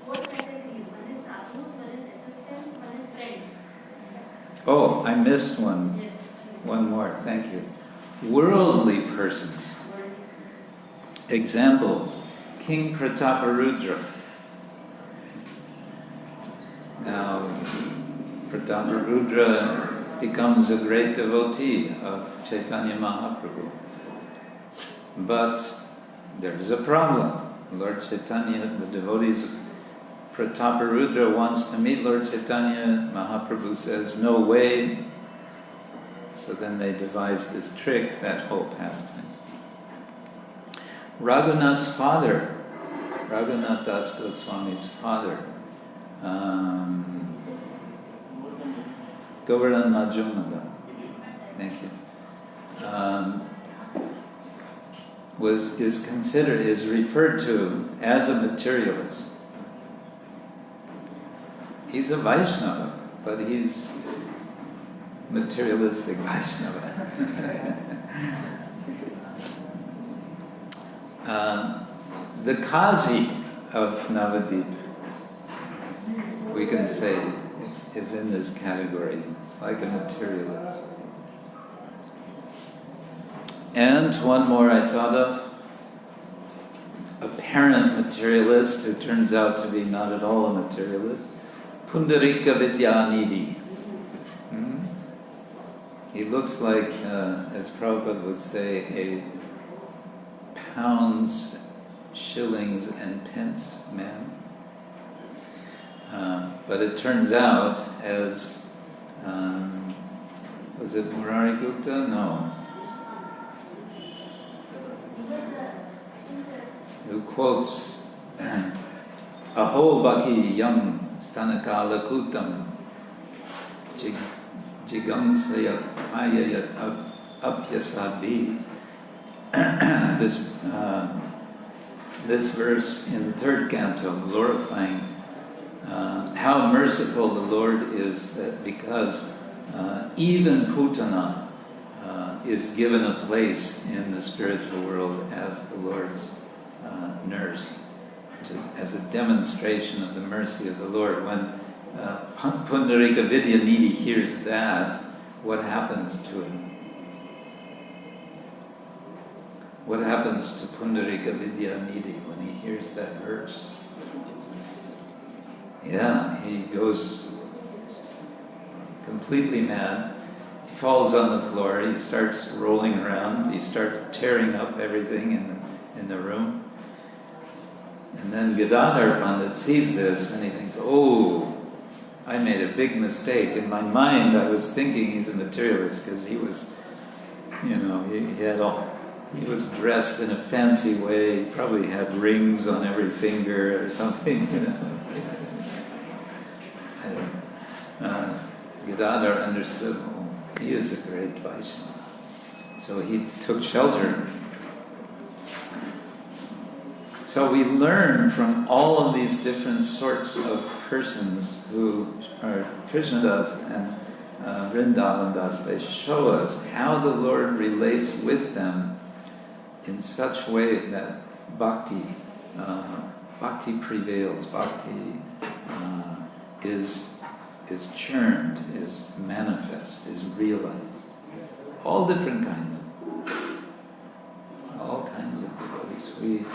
F: 4 categories. One is sadhus, one is assistants, one is friends.
C: Oh, I missed one.
F: Yes.
C: One more, thank you. Worldly persons. Examples. King Prataparudra. Now, Prataparudra becomes a great devotee of Chaitanya Mahāprabhu. But there's a problem. Lord Chaitanya, the devotees, Prataparudra wants to meet Lord Chaitanya. Mahaprabhu says, no way. So then they devise this trick, that whole pastime. Raghunath's father, Raghunath Das Goswami's father, Govardhan Majumdar, thank you, is referred to as a materialist. He's a Vaishnava, but he's materialistic Vaishnava. The Kazi of Navadip, we can say, is in this category. It's like a materialist. And one more I thought of, apparent materialist who turns out to be not at all a materialist, Pundarika Vidyanidhi. He looks like, as Prabhupada would say, a pounds, shillings, and pence man. But it turns out, as was it Murari Gupta? No. Who quotes Aho Baki Yam Stanakala Kutam Jigamsayat Ayayat Apyasabi. This verse in the third canto, glorifying how merciful the Lord is, that because even Putana is given a place in the spiritual world as the Lord's nurse, as a demonstration of the mercy of the Lord. When Pundarika Vidyanidhi hears that, what happens to him? What happens to Pundarika Vidyanidhi when he hears that verse? Yeah, he goes completely mad. He falls on the floor. He starts rolling around. He starts tearing up everything in the room. And then Gadadhar Pandit sees this and he thinks, oh, I made a big mistake. In my mind, I was thinking he's a materialist because he was, he was dressed in a fancy way. He probably had rings on every finger or something, I don't know. Gadadhar understood, oh, he is a great Vaishnava. So he took shelter. So we learn from all of these different sorts of persons who are Krishnadas and Vṛndāvana. They show us how the Lord relates with them in such way that bhakti prevails, bhakti is churned, is manifest, is realized. All different kinds. All kinds of devotees.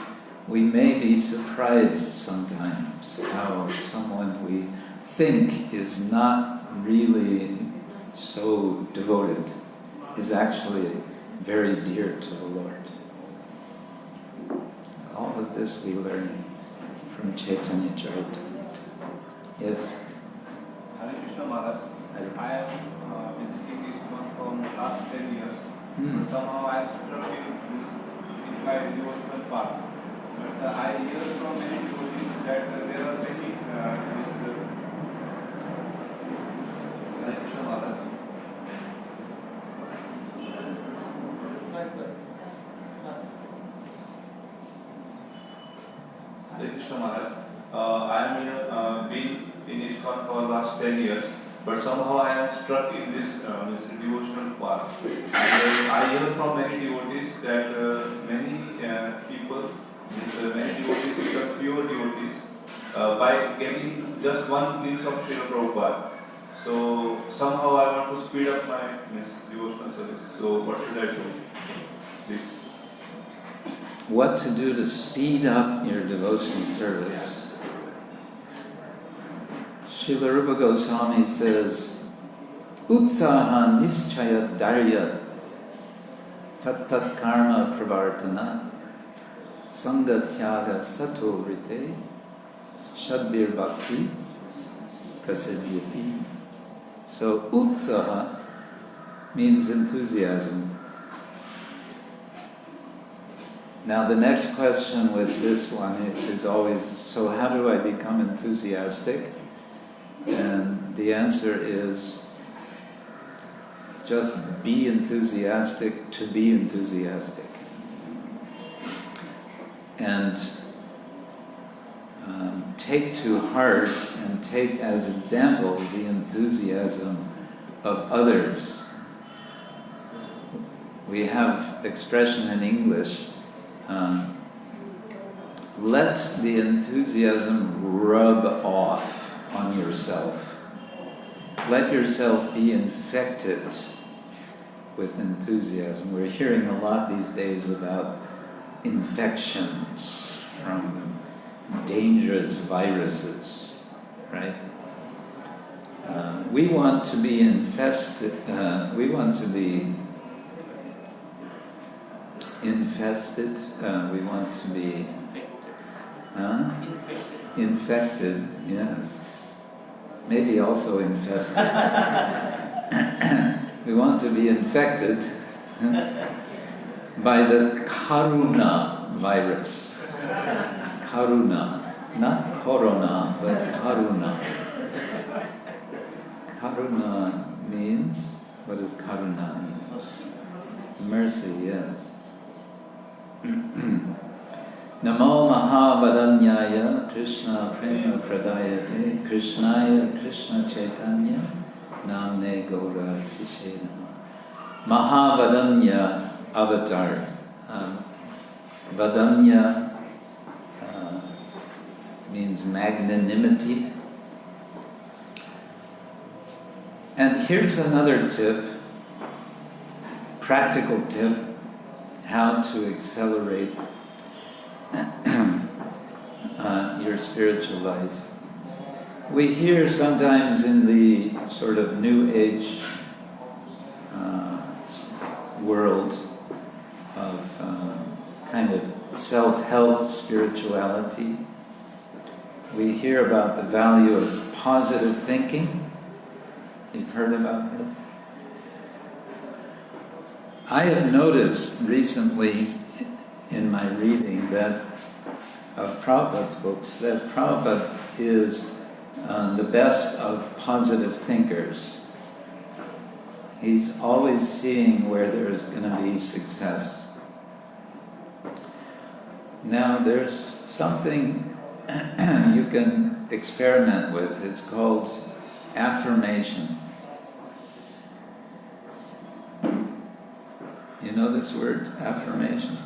C: We may be surprised sometimes how someone we think is not really so devoted is actually very dear to the Lord. All of this we learn from Chaitanya-charitamrita. Yes?
E: Hare Krishna Maharaj. I am visiting ISKCON from last 10 years. But somehow I am struck in my devotional path. But I hear from many devotees that there are many Hare Krishna Maharaj. Hare Krishna Maharaj. I am here, been in ISKCON for last 10 years, but somehow I am struck in this devotional path. And I hear from many devotees that many people, many devotees become pure devotees by getting just one glimpse of Srila Prabhupada. So somehow I want to speed up my devotional service. So what should I do? Please.
C: What to do to speed up your devotional service? Srila Rupa Goswami says, Utsaha nischaya darya tat tat karma pravartana sangha tyaga sato rite shadbir bhakti prasiddhyati. So utsaha means enthusiasm. Now the next question with this one is always, so how do I become enthusiastic? And the answer is just be enthusiastic to be enthusiastic. And take to heart and take as example the enthusiasm of others. We have expression in English, let the enthusiasm rub off on yourself. Let yourself be infected with enthusiasm. We're hearing a lot these days about infections from dangerous viruses, right? We want to be infested. We want to be infested. We want to be infected. Yes. Maybe also infested. We want to be infected by the karuna virus. Karuna, not corona, but karuna. Karuna means, what does karuna mean? Mercy, yes. Namo Mahavadanyaya Krishna Prema Pradayate Krishnaya Krishna Chaitanya Namne Gaura Krishe Namah. Mahavadanya avatar. Vadanya means magnanimity. And here's another tip, practical tip, how to accelerate your spiritual life. We hear sometimes in the sort of New Age world of kind of self-help spirituality, we hear about the value of positive thinking. You've heard about this? I have noticed recently in my reading that of Prabhupada's books that Prabhupada is the best of positive thinkers. He's always seeing where there's going to be success. Now there's something you can experiment with. It's called affirmation. You know this word, affirmation?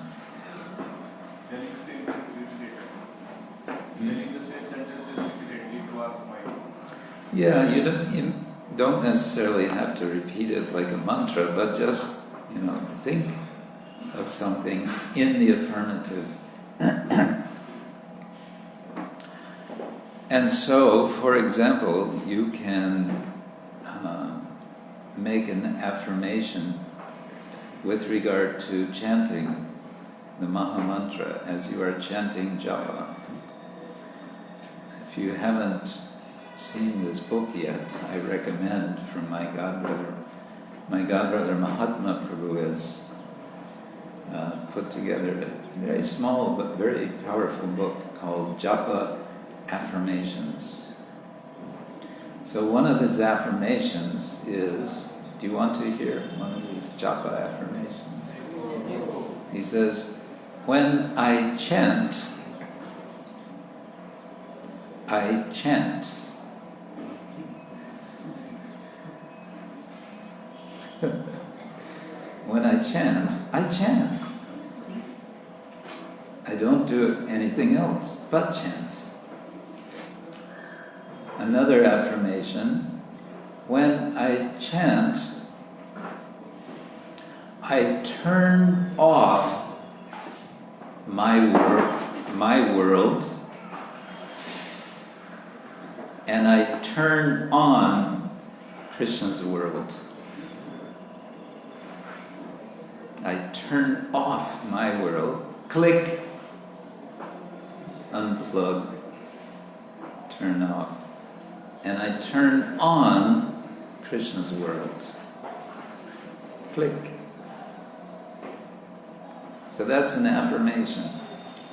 C: Yeah, you don't necessarily have to repeat it like a mantra, but just, think of something in the affirmative. And so, for example, you can make an affirmation with regard to chanting the Maha Mantra as you are chanting japa. If you haven't seen this book yet, I recommend, from my godbrother Mahatma Prabhu has put together a very small but very powerful book called Japa Affirmations. So one of his affirmations is, do you want to hear one of his japa affirmations? He says, when I chant, I chant. When I chant, I chant. I don't do anything else but chant. Another affirmation, when I chant, I turn off my world, and I turn on Krishna's world. I turn off my world, click, unplug, turn off, and I turn on Krishna's world. Click. So that's an affirmation.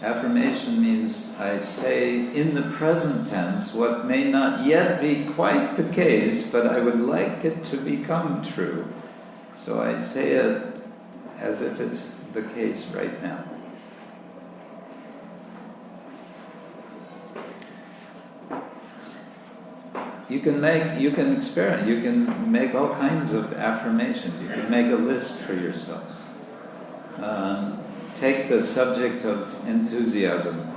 C: Affirmation means I say in the present tense what may not yet be quite the case, but I would like it to become true. So I say it as if it's the case right now. You can experiment, you can make all kinds of affirmations. You can make a list for yourself. Take the subject of enthusiasm.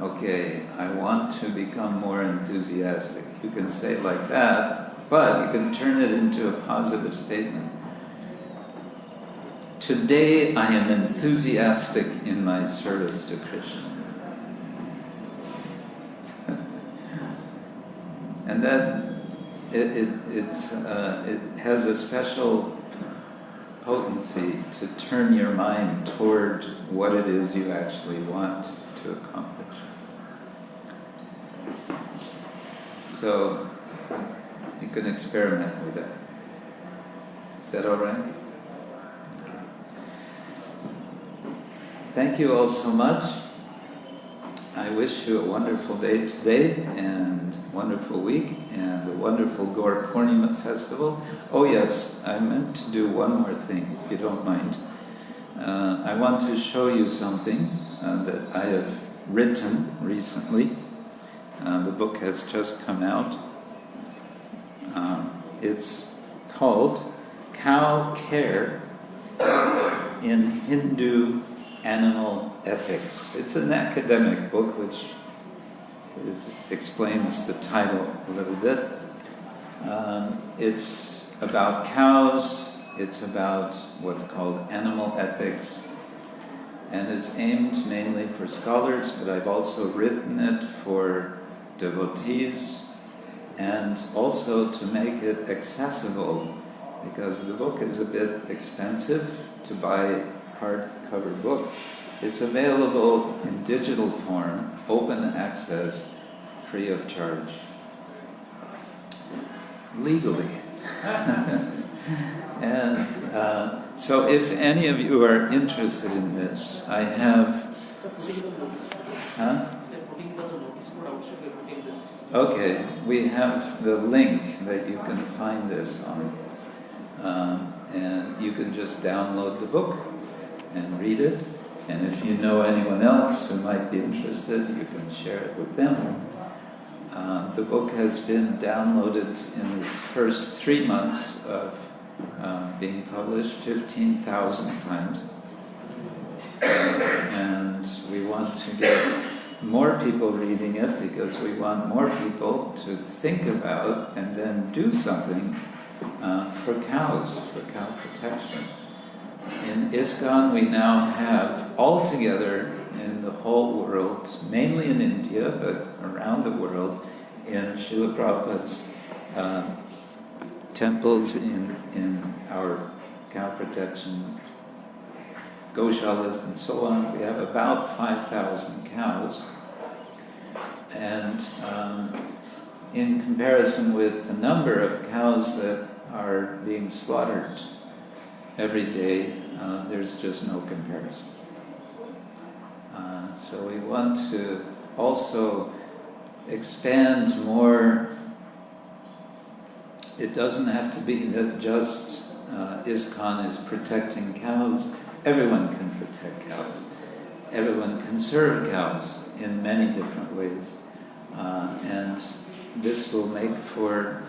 C: Okay, I want to become more enthusiastic. You can say it like that, but you can turn it into a positive statement. Today I am enthusiastic in my service to Krishna. And that it has a special potency to turn your mind toward what it is you actually want to accomplish. So you can experiment with that. Is that all right? Okay. Thank you all so much. I wish you a wonderful day today, and wonderful week, and a wonderful Gaur Purnima festival. Oh yes, I meant to do one more thing, if you don't mind. I want to show you something that I have written recently. The book has just come out. It's called Cow Care in Hindu Animal Ethics. It's an academic book which explains the title a little bit. It's about cows, it's about what's called animal ethics, and it's aimed mainly for scholars, but I've also written it for devotees, and also to make it accessible, because the book is a bit expensive to buy hardcover book. It's available in digital form, open access, free of charge, legally. And so if any of you are interested in this, I have... Huh? Okay, we have the link that you can find this on. And you can just download the book and read it. And if you know anyone else who might be interested, you can share it with them. The book has been downloaded in its first 3 months of being published 15,000 times. And we want to get more people reading it because we want more people to think about and then do something for cows, for cow protection. In ISKCON we now have altogether in the whole world, mainly in India, but around the world, in Srila Prabhupada's temples, in our cow protection goshalas and so on, we have about 5,000 cows. And in comparison with the number of cows that are being slaughtered every day, there's just no comparison. So we want to also expand more. It doesn't have to be that just ISKCON is protecting cows. Everyone can protect cows. Everyone can serve cows in many different ways. And this will make for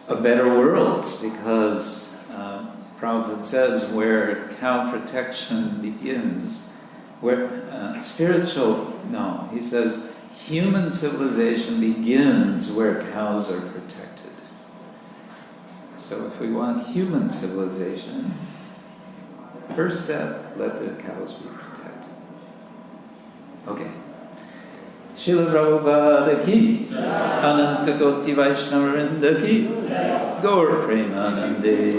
C: a better world, because Prabhupada says where cow protection begins, where he says human civilization begins where cows are protected. So if we want human civilization, first step, let the cows be protected. Okay. Śrīla Prabhupada ki, Ananta Koti Vaishnava Vrinda ki, Gaur Premanande.